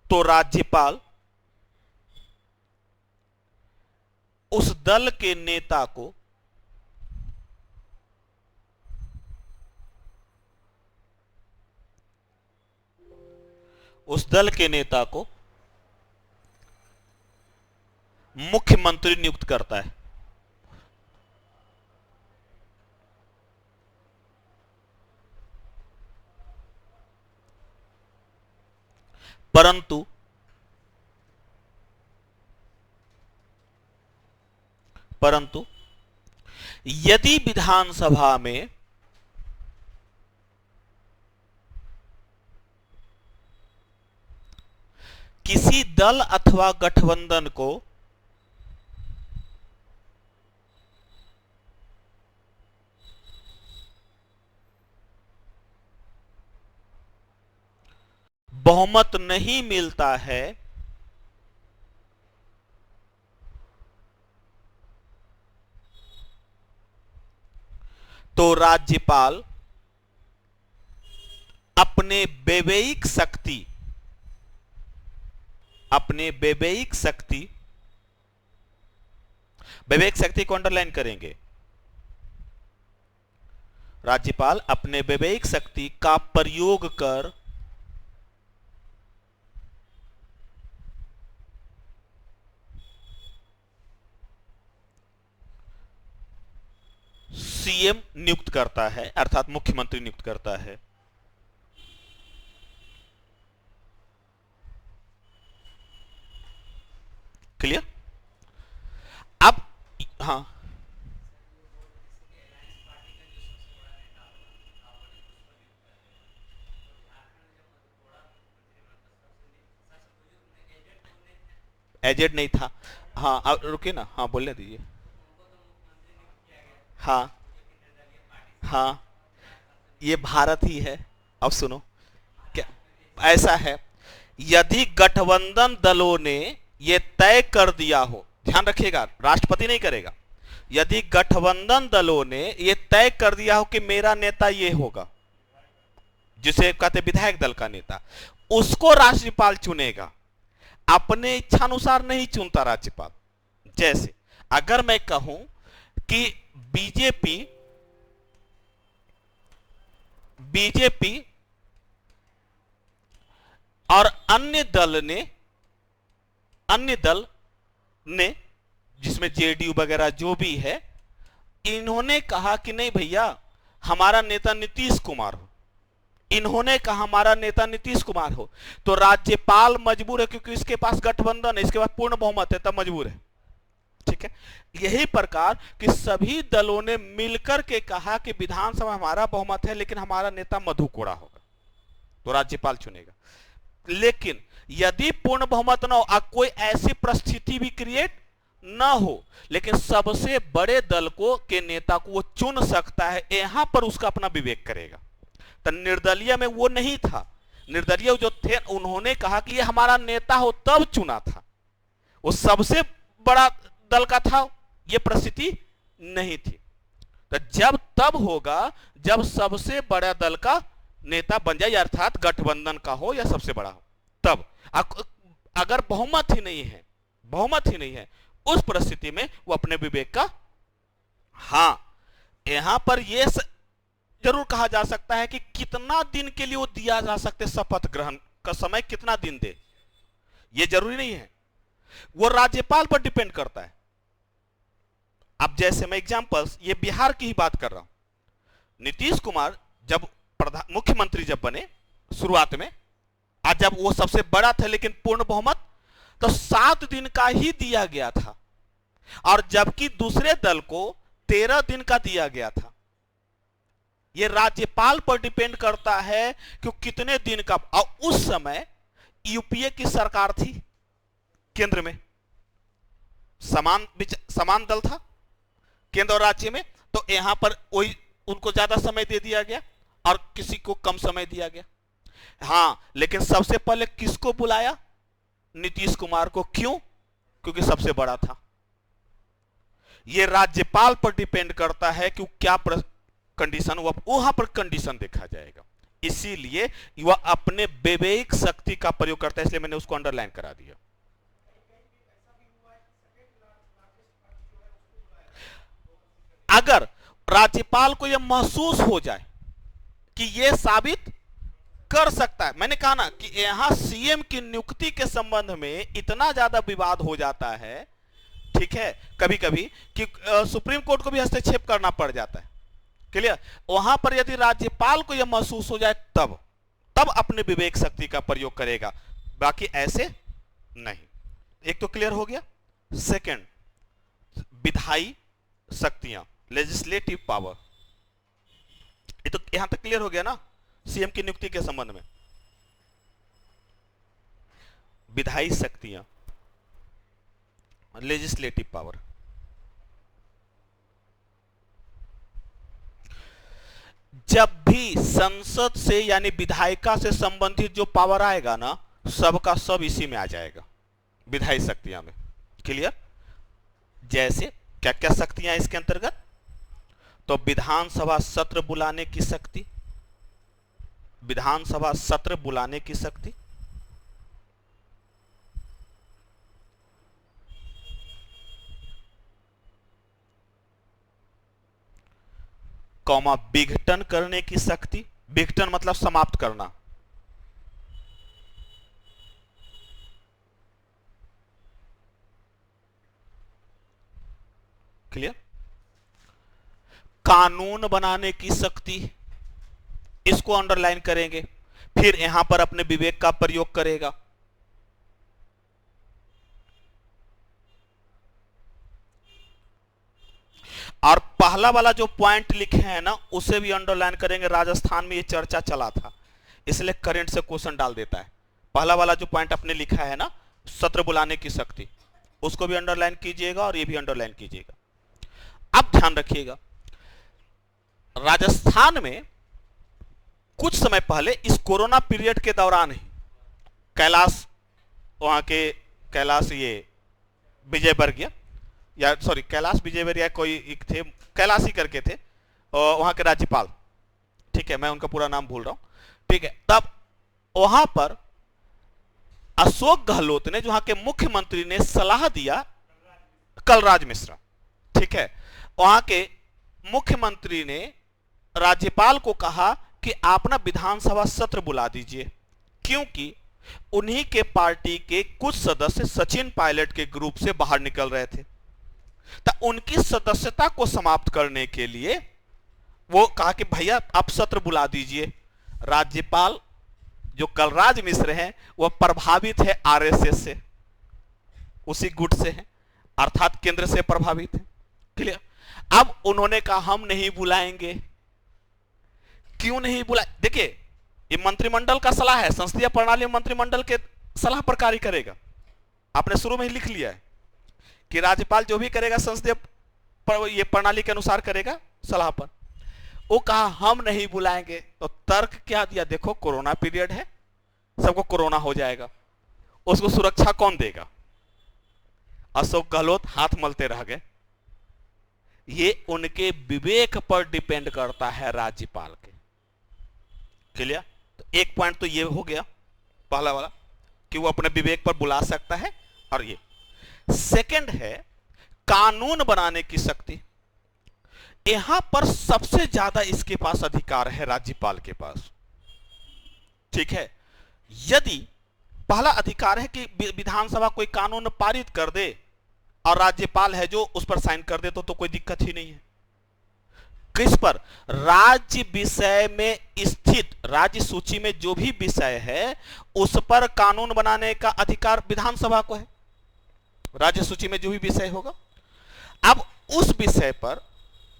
तो राज्यपाल उस दल के नेता को मुख्यमंत्री नियुक्त करता है। परंतु यदि विधानसभा में किसी दल अथवा गठबंधन को बहुमत नहीं मिलता है, तो राज्यपाल अपने वैवेयिक शक्ति को अंडरलाइन करेंगे। राज्यपाल अपने वैवेयिक शक्ति का प्रयोग कर सीएम नियुक्त करता है, अर्थात मुख्यमंत्री नियुक्त करता है। क्लियर? अब हाँ, एजेड नहीं था। हाँ, अब रुकिए ना, हाँ बोलने दीजिए। हाँ हाँ, ये भारत ही है। अब सुनो, क्या ऐसा है, यदि गठबंधन दलों ने ये तय कर दिया हो, ध्यान रखिएगा, राष्ट्रपति नहीं करेगा, यदि गठबंधन दलों ने ये तय कर दिया हो कि मेरा नेता ये होगा, जिसे कहते विधायक दल का नेता, उसको राज्यपाल चुनेगा, अपने इच्छानुसार नहीं चुनता राज्यपाल। जैसे अगर मैं कहूं कि बीजेपी बीजेपी और अन्य दल ने जिसमें जेडीयू वगैरह जो भी है, इन्होंने कहा कि नहीं भैया हमारा नेता नीतीश कुमार हो, इन्होंने कहा हमारा नेता नीतीश कुमार हो, तो राज्यपाल मजबूर है, क्योंकि इसके पास गठबंधन है, इसके पास पूर्ण बहुमत है, तब मजबूर है। ठीक है, यही प्रकार कि सभी दलों ने मिलकर के कहा कि विधानसभा हमारा बहुमत है लेकिन हमारा नेता मधु कोड़ा होगा, तो राज्यपाल चुनेगा। लेकिन यदि पूर्ण बहुमत ना हो, कोई ऐसी परिस्थिति भी क्रिएट ना हो, लेकिन सबसे बड़े दल को के नेता को वो चुन सकता है, यहां पर उसका अपना विवेक करेगा। तो निर्दलीय में वो नहीं था, निर्दलीय जो थे उन्होंने कहा कि ये हमारा नेता हो, तब चुना था, वो सबसे बड़ा दल का था, ये परिस्थिति नहीं थी। तो जब तब होगा जब सबसे बड़ा दल का नेता बन जाए, अर्थात गठबंधन का हो या सबसे बड़ा हो, तब। अगर बहुमत ही नहीं है, उस परिस्थिति में वो अपने विवेक का, हां, यहां पर यह जरूर कहा जा सकता है कि कितना दिन के लिए वो दिया जा सकता है, शपथ ग्रहण का समय कितना दिन दे, ये जरूरी नहीं है, वो राज्यपाल पर डिपेंड करता है। अब जैसे मैं एग्जांपल्स, ये बिहार की ही बात कर रहा हूं, नीतीश कुमार जब मुख्यमंत्री जब बने शुरुआत में, आज जब वो सबसे बड़ा था लेकिन पूर्ण बहुमत, तो 7 दिन का ही दिया गया था, और जबकि दूसरे दल को 13 दिन का दिया गया था। यह राज्यपाल पर डिपेंड करता है कि कितने दिन का, और उस समय यूपीए की सरकार थी केंद्र में, समान दल था केंद्र और राज्य में, तो यहां पर वही उनको ज्यादा समय दे दिया गया और किसी को कम समय दिया गया। हां, लेकिन सबसे पहले किसको बुलाया? नीतीश कुमार को। क्यों? क्योंकि सबसे बड़ा था। यह राज्यपाल पर डिपेंड करता है कि क्या कंडीशन, वहां पर कंडीशन देखा जाएगा, इसीलिए वह अपने विवेक शक्ति का प्रयोग करता है, इसलिए मैंने उसको अंडरलाइन करा दिया। अगर राज्यपाल को यह महसूस हो जाए कि यह साबित कर सकता है, मैंने कहा ना कि यहां सीएम की नियुक्ति के संबंध में इतना ज्यादा विवाद हो जाता है, ठीक है, कभी कभी कि सुप्रीम कोर्ट को भी हस्तक्षेप करना पड़ जाता है। क्लियर? वहां पर यदि राज्यपाल को यह महसूस हो जाए तब अपने विवेक शक्ति का प्रयोग करेगा, बाकी ऐसे नहीं। एक तो क्लियर हो गया। सेकंड, विधायी शक्तियां, लेजिस्लेटिव पावर, ये तो यहां तक क्लियर हो गया ना सीएम की नियुक्ति के संबंध में। विधायी शक्तियां, लेजिस्लेटिव पावर, जब भी संसद से यानी विधायिका से संबंधित जो पावर आएगा ना, सबका सब इसी में आ जाएगा, विधायी शक्तियां में। क्लियर? जैसे क्या क्या शक्तियां इसके अंतर्गत? तो विधानसभा सत्र बुलाने की शक्ति, विधानसभा सत्र बुलाने की शक्ति, कौमा विघटन करने की शक्ति, विघटन मतलब समाप्त करना, क्लियर? कानून बनाने की शक्ति, इसको अंडरलाइन करेंगे। फिर यहां पर अपने विवेक का प्रयोग करेगा। और पहला वाला जो पॉइंट लिखे हैं ना, उसे भी अंडरलाइन करेंगे। राजस्थान में ये चर्चा चला था, इसलिए करंट से क्वेश्चन डाल देता है। पहला वाला जो पॉइंट आपने लिखा है ना, सत्र बुलाने की शक्ति, उसको भी अंडरलाइन कीजिएगा और ये भी अंडरलाइन कीजिएगा। अब ध्यान रखिएगा, राजस्थान में कुछ समय पहले इस कोरोना पीरियड के दौरान ही कैलाश, वहां के कैलाश ये विजयवर्गीय, या सॉरी कैलाश विजयवर्गीय कोई एक थे, कैलाश ही करके थे, और वहां के राज्यपाल, ठीक है, मैं उनका पूरा नाम भूल रहा हूं, ठीक है। तब वहां पर अशोक गहलोत ने, जो वहां के मुख्यमंत्री ने सलाह दिया, कलराज मिश्रा, ठीक है, वहां के मुख्यमंत्री ने राज्यपाल को कहा कि आप ना विधानसभा सत्र बुला दीजिए, क्योंकि उन्हीं के पार्टी के कुछ सदस्य सचिन पायलट के ग्रुप से बाहर निकल रहे थे। तो उनकी सदस्यता को समाप्त करने के लिए वो कहा कि भैया आप सत्र बुला दीजिए। राज्यपाल जो कलराज मिश्र हैं, वह प्रभावित है आरएसएस से, उसी गुट से हैं, अर्थात केंद्र से प्रभावित है। क्लियर। अब उन्होंने कहा हम नहीं बुलाएंगे। क्यों नहीं बुलाए? देखिए, ये मंत्रिमंडल का सलाह है, संसदीय प्रणाली मंत्रिमंडल के सलाह पर कार्य करेगा। आपने शुरू में ही लिख लिया है कि राज्यपाल जो भी करेगा संसदीय ये प्रणाली के अनुसार करेगा, सलाह पर। वो कहा हम नहीं बुलाएंगे। तो तर्क क्या दिया? देखो कोरोना पीरियड है, सबको कोरोना हो जाएगा, उसको सुरक्षा कौन देगा? अशोक गहलोत हाथ मलते रह गए। ये उनके विवेक पर डिपेंड करता है, राज्यपाल के। क्लियर? तो एक पॉइंट तो ये हो गया पहला वाला कि वो अपने विवेक पर बुला सकता है। और ये सेकंड है कानून बनाने की शक्ति। यहां पर सबसे ज्यादा इसके पास अधिकार है, राज्यपाल के पास। ठीक है, यदि पहला अधिकार है कि विधानसभा कोई कानून पारित कर दे और राज्यपाल है जो उस पर साइन कर दे तो कोई दिक्कत ही नहीं है। किस पर? राज्य विषय में स्थित, राज्य सूची में जो भी विषय है उस पर कानून बनाने का अधिकार विधानसभा को है। राज्य सूची में जो भी विषय होगा, अब उस विषय पर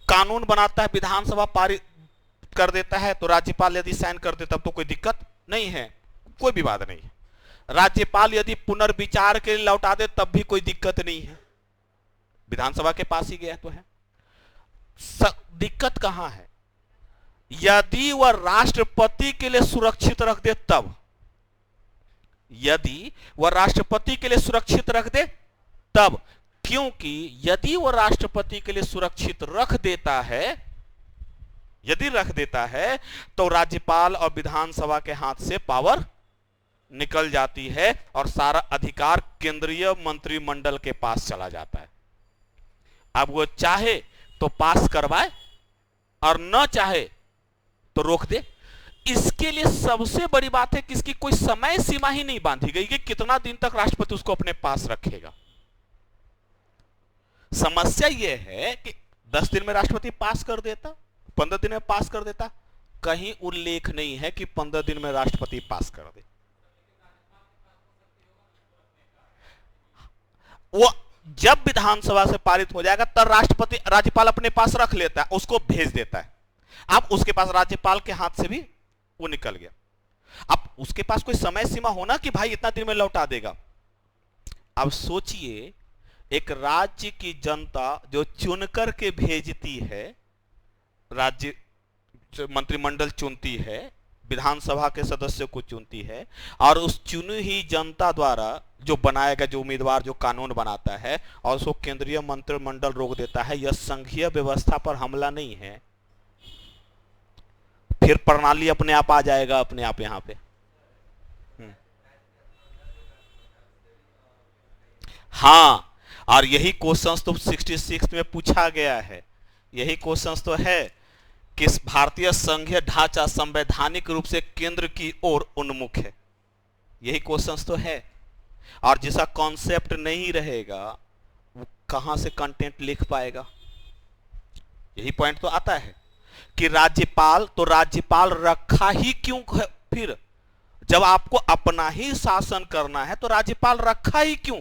कानून बनाता है, विधानसभा पारित कर देता है, तो राज्यपाल यदि साइन कर दे तब तो कोई दिक्कत नहीं है, कोई विवाद नहीं है। राज्यपाल यदि पुनर्विचार के लिए लौटा दे तब भी कोई दिक्कत नहीं है, विधानसभा के पास ही गया तो है। दिक्कत कहां है? यदि वह राष्ट्रपति के लिए सुरक्षित रख दे तब, यदि वह राष्ट्रपति के लिए सुरक्षित रख दे तब, क्योंकि यदि वह राष्ट्रपति के लिए सुरक्षित रख देता है, यदि रख देता है तो राज्यपाल और विधानसभा के हाथ से पावर निकल जाती है और सारा अधिकार केंद्रीय मंत्रिमंडल के पास चला जाता है। अब वो चाहे तो पास करवाए और न चाहे तो रोक दे। इसके लिए सबसे बड़ी बात है कि इसकी कोई समय सीमा ही नहीं बांधी गई कि कितना दिन तक राष्ट्रपति उसको अपने पास रखेगा। समस्या यह है कि 10 दिन में राष्ट्रपति पास कर देता, 15 दिन में पास कर देता, कहीं उल्लेख नहीं है कि 15 दिन में राष्ट्रपति पास कर दे। वो जब विधानसभा से पारित हो जाएगा तब राष्ट्रपति, राज्यपाल अपने पास रख लेता है, उसको भेज देता है। अब उसके पास, राज्यपाल के हाथ से भी वो निकल गया। अब उसके पास कोई समय सीमा होना कि भाई इतना दिन में लौटा देगा। अब सोचिए, एक राज्य की जनता जो चुनकर के भेजती है, राज्य मंत्रिमंडल चुनती है, विधानसभा के सदस्यों को चुनती है, और उस चुनी ही जनता द्वारा जो बनाएगा, जो उम्मीदवार जो कानून बनाता है और उसको केंद्रीय मंत्रिमंडल रोक देता है, यह संघीय व्यवस्था पर हमला नहीं है। फिर प्रणाली अपने आप आ जाएगा, अपने आप यहां पे। हाँ, और यही क्वेश्चन तो 66 में पूछा गया है। यही क्वेश्चन तो है कि भारतीय संघीय ढांचा संवैधानिक रूप से केंद्र की ओर उन्मुख है। यही क्वेश्चन तो है। और जिसका कॉन्सेप्ट नहीं रहेगा वो कहां से कंटेंट लिख पाएगा? यही पॉइंट तो आता है कि राज्यपाल, तो राज्यपाल रखा ही क्यों है फिर? जब आपको अपना ही शासन करना है तो राज्यपाल रखा ही क्यों?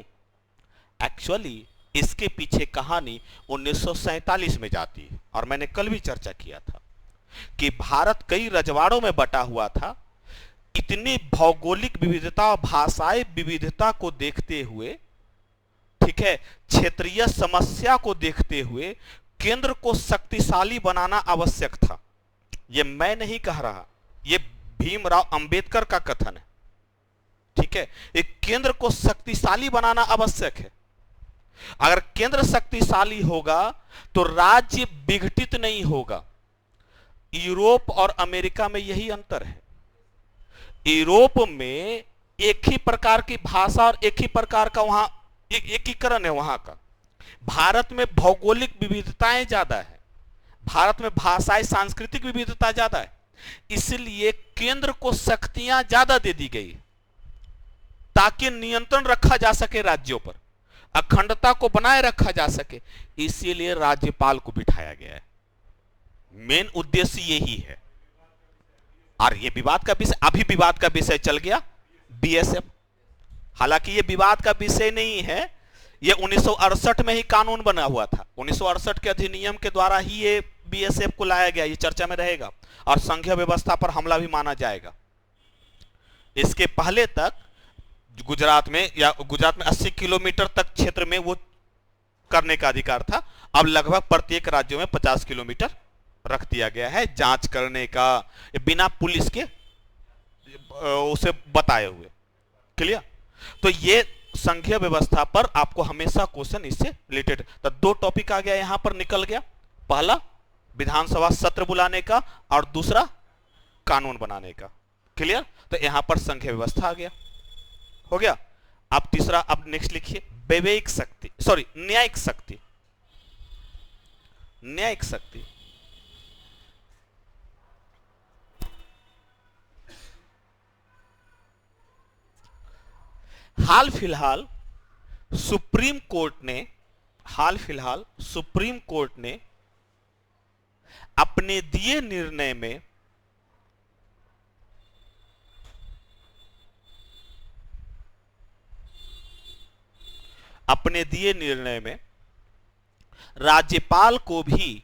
एक्चुअली इसके पीछे कहानी 1947 में जाती है, और मैंने कल भी चर्चा किया था कि भारत कई रजवाड़ों में बटा हुआ था। इतनी भौगोलिक विविधता और भाषाई विविधता को देखते हुए, ठीक है, क्षेत्रीय समस्या को देखते हुए केंद्र को शक्तिशाली बनाना आवश्यक था। यह मैं नहीं कह रहा, यह भीमराव अंबेडकर का कथन है, ठीक है। एक केंद्र को शक्तिशाली बनाना आवश्यक है। अगर केंद्र शक्तिशाली होगा तो राज्य विघटित नहीं होगा। यूरोप और अमेरिका में यही अंतर है। यूरोप में एक ही प्रकार की भाषा और एक ही प्रकार का वहां एकीकरण है वहां का। भारत में भौगोलिक विविधताएं ज्यादा है, भारत में भाषाई सांस्कृतिक विविधता ज्यादा है, इसलिए केंद्र को शक्तियां ज्यादा दे दी गई ताकि नियंत्रण रखा जा सके राज्यों पर, अखंडता को बनाए रखा जा सके। इसीलिए राज्यपाल को बिठाया गया है। मेन उद्देश्य यही है। और यह विवाद का विषय, अभी विवाद का विषय चल गया बीएसएफ। हालांकि यह विवाद का विषय नहीं है, यह 1968 में ही कानून बना हुआ था। 1968 के अधिनियम के द्वारा ही ये बीएसएफ को लाया गया, ये चर्चा में रहेगा और संघीय व्यवस्था पर हमला भी माना जाएगा। इसके पहले तक गुजरात में 80 किलोमीटर तक क्षेत्र में वो करने का अधिकार था। अब लगभग प्रत्येक राज्यों में 50 किलोमीटर रख दिया गया है जांच करने का, बिना पुलिस के उसे बताए हुए। क्लियर? तो ये संघीय व्यवस्था पर आपको हमेशा क्वेश्चन इससे रिलेटेड, तो 2 टॉपिक आ गया यहां पर निकल गया। पहला विधानसभा सत्र बुलाने का और दूसरा कानून बनाने का। क्लियर? तो यहां पर संघीय व्यवस्था आ गया, हो गया। अब तीसरा, अब नेक्स्ट लिखिए, वैवेयिक शक्ति, सॉरी न्यायिक शक्ति। न्यायिक शक्ति हाल फिलहाल सुप्रीम कोर्ट ने अपने दिए निर्णय में राज्यपाल को भी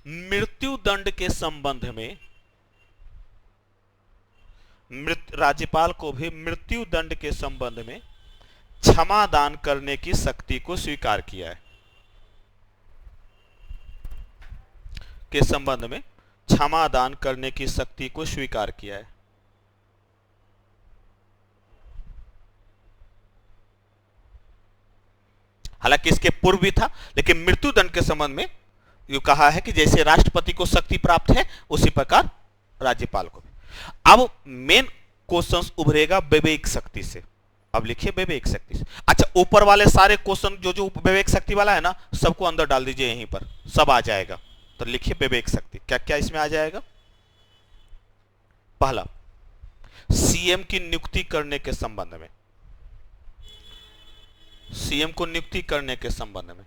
मृत्यु दंड के संबंध में, राज्यपाल को भी मृत्यु दंड के संबंध में क्षमा दान करने की शक्ति को स्वीकार किया है। के संबंध में क्षमा दान करने की शक्ति को स्वीकार किया है। हालांकि इसके पूर्व भी था, लेकिन मृत्यु दंड के संबंध में यू कहा है कि जैसे राष्ट्रपति को शक्ति प्राप्त है उसी प्रकार राज्यपाल को भी। अब मेन क्वेश्चन उभरेगा वैवेयिक शक्ति से। अब लिखिए वैवेयिक शक्ति से। अच्छा, ऊपर वाले सारे क्वेश्चन जो वैवेयिक शक्ति वाला है ना, सबको अंदर डाल दीजिए, यहीं पर सब आ जाएगा। तो लिखिए वैवेयिक शक्ति, क्या क्या इसमें आ जाएगा। पहला, सीएम की नियुक्ति करने के संबंध में, सीएम को नियुक्ति करने के संबंध में।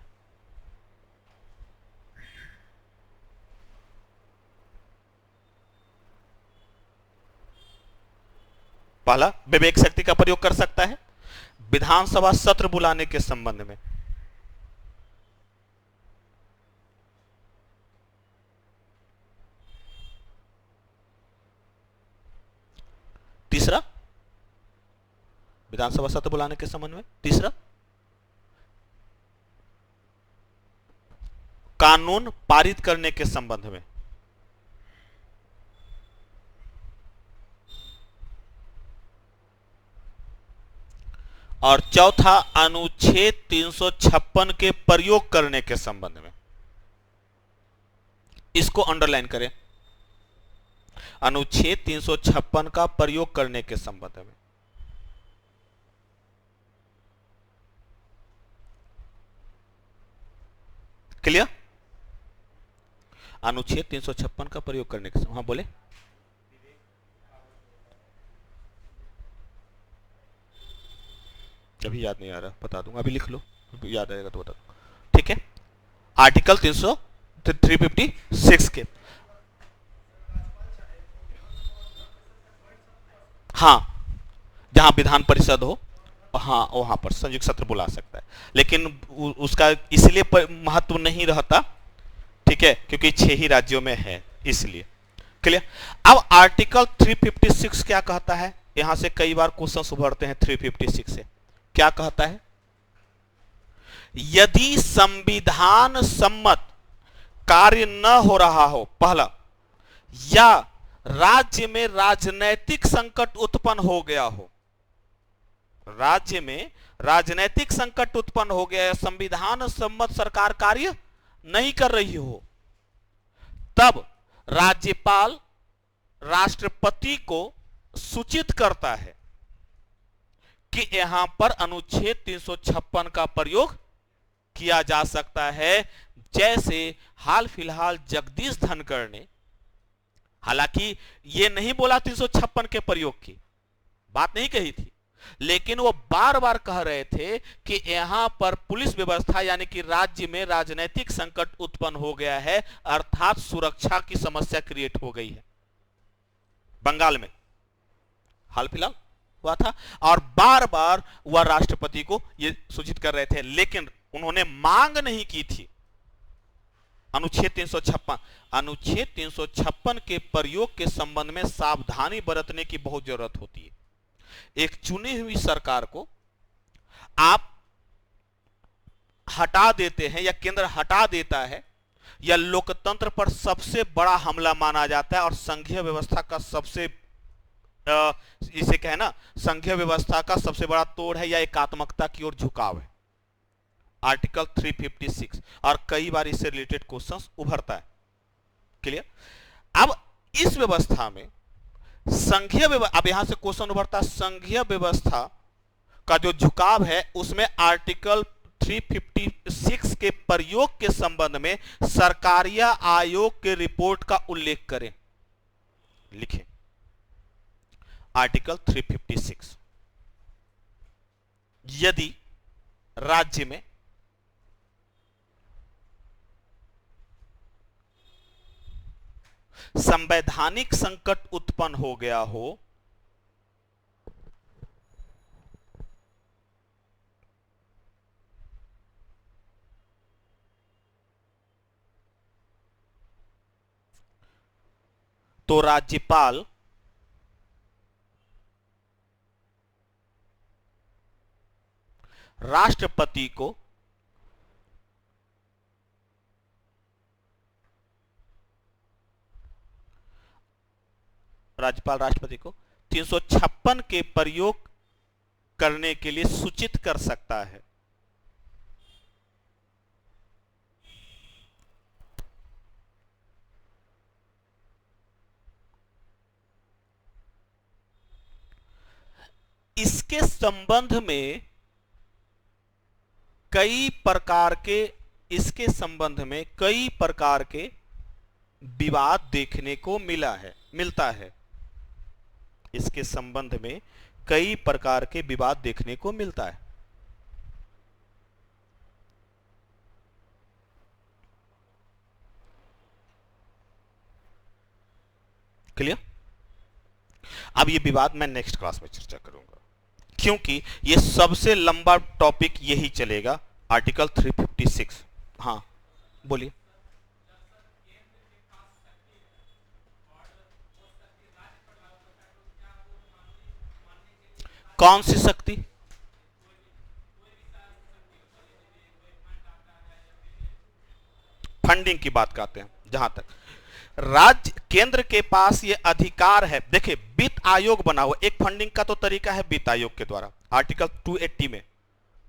पहला, वैवेयिक शक्ति का प्रयोग कर सकता है विधानसभा सत्र बुलाने के संबंध में। तीसरा, विधानसभा सत्र बुलाने के संबंध में। तीसरा, कानून पारित करने के संबंध में। और चौथा, अनुच्छेद 356 के प्रयोग करने के संबंध में। इसको अंडरलाइन करें, अनुच्छेद 356 का प्रयोग करने के संबंध में। क्लियर? अनुच्छेद 356 का प्रयोग करने के संबंध, हाँ बोले। अभी याद नहीं आ रहा, बता दूंगा, अभी लिख लो, याद आएगा तो बता दूंगा। ठीक है, आर्टिकल 356 के, हाँ, जहां विधान परिषद हो, हाँ वहां पर संयुक्त सत्र बुला सकता है, लेकिन उसका इसलिए महत्व नहीं रहता, ठीक है, क्योंकि 6 ही राज्यों में है, इसलिए। क्लियर। अब आर्टिकल 356 क्या कहता है, यहां से कई बार क्वेश्चन उभरते हैं 356 से। क्या कहता है? यदि संविधान सम्मत कार्य न हो रहा हो, पहला, या राज्य में राजनैतिक संकट उत्पन्न हो गया हो, राज्य में राजनैतिक संकट उत्पन्न हो गया है, संविधान सम्मत सरकार कार्य नहीं कर रही हो, तब राज्यपाल राष्ट्रपति को सूचित करता है कि यहां पर अनुच्छेद 356 का प्रयोग किया जा सकता है। जैसे हाल फिलहाल जगदीश धनखड़ ने, हालांकि ये नहीं बोला 356 के प्रयोग की बात नहीं कही थी, लेकिन वो बार बार कह रहे थे कि यहां पर पुलिस व्यवस्था यानी कि राज्य में राजनीतिक संकट उत्पन्न हो गया है, अर्थात सुरक्षा की समस्या क्रिएट हो गई है। बंगाल में हाल फिलहाल हुआ था, और बार बार वह राष्ट्रपति को यह सूचित कर रहे थे, लेकिन उन्होंने मांग नहीं की थी अनुच्छेद 356। अनुच्छेद 356 के प्रयोग के संबंध में सावधानी बरतने की बहुत जरूरत होती है। एक चुनी हुई सरकार को आप हटा देते हैं या केंद्र हटा देता है, या लोकतंत्र पर सबसे बड़ा हमला माना जाता है, और संघीय व्यवस्था का सबसे इसे कहे ना, संघीय व्यवस्था का सबसे बड़ा तोड़ है या एकात्मकता की ओर झुकाव है, आर्टिकल 356, और कई बार इससे रिलेटेड क्वेश्चंस उभरता है। क्लियर। अब इस व्यवस्था में संघीय व्यवस्था, अब यहां से क्वेश्चन उभरता, संघीय व्यवस्था का जो झुकाव है उसमें आर्टिकल 356 के प्रयोग के संबंध में सरकारिया आयोग के रिपोर्ट का उल्लेख करें। लिखें आर्टिकल 356, यदि राज्य में संवैधानिक संकट उत्पन्न हो गया हो, तो राज्यपाल राष्ट्रपति को राज्यपाल राष्ट्रपति को 356 के प्रयोग करने के लिए सूचित कर सकता है। इसके संबंध में कई प्रकार के विवाद देखने को मिलता है। इसके संबंध में कई प्रकार के विवाद देखने को मिलता है। क्लियर। अब ये विवाद मैं नेक्स्ट क्लास में चर्चा करूंगा, क्योंकि ये सबसे लंबा टॉपिक यही चलेगा, आर्टिकल 356। हाँ बोलिए। कौन सी शक्ति? फंडिंग की बात करते हैं। जहां तक राज्य केंद्र के पास ये अधिकार है, देखिए वित्त आयोग बना हुआ, एक फंडिंग का तो तरीका है वित्त आयोग के द्वारा, आर्टिकल 280 में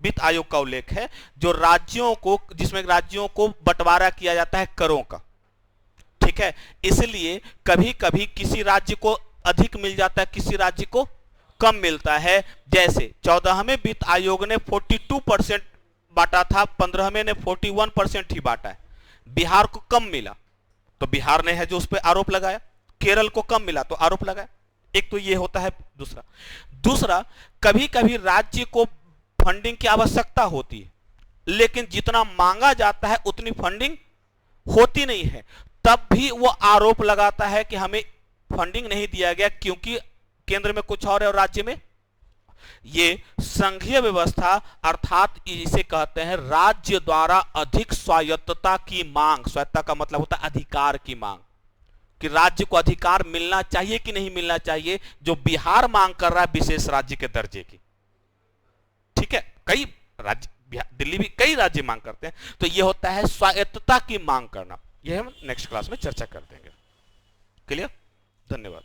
वित्त आयोग का उल्लेख है, जो जिसमें राज्यों को बंटवारा किया जाता है करों का। ठीक है, इसलिए कभी कभी किसी राज्य को अधिक मिल जाता है, किसी राज्य को कम मिलता है। जैसे 14वें वित्त आयोग ने 42% बांटा था, 15वें ने 41% ही बांटा है। बिहार को कम मिला तो बिहार ने है जो उस पर आरोप लगाया, केरल को कम मिला तो आरोप लगाया। एक तो ये होता है। दूसरा कभी कभी राज्य को फंडिंग की आवश्यकता होती है, लेकिन जितना मांगा जाता है उतनी फंडिंग होती नहीं है, तब भी वो आरोप लगाता है कि हमें फंडिंग नहीं दिया गया क्योंकि केंद्र में कुछ और है और राज्य में। ये संघीय व्यवस्था अर्थात इसे कहते हैं राज्य द्वारा अधिक स्वायत्तता की मांग। स्वायत्तता का मतलब होता है अधिकार की मांग, कि राज्य को अधिकार मिलना चाहिए कि नहीं मिलना चाहिए, जो बिहार मांग कर रहा है विशेष राज्य के दर्जे की। ठीक है, कई राज्य, दिल्ली भी कई राज्य मांग करते हैं, तो यह होता है स्वायत्तता की मांग करना। यह हम नेक्स्ट क्लास में चर्चा कर देंगे। क्लियर? धन्यवाद।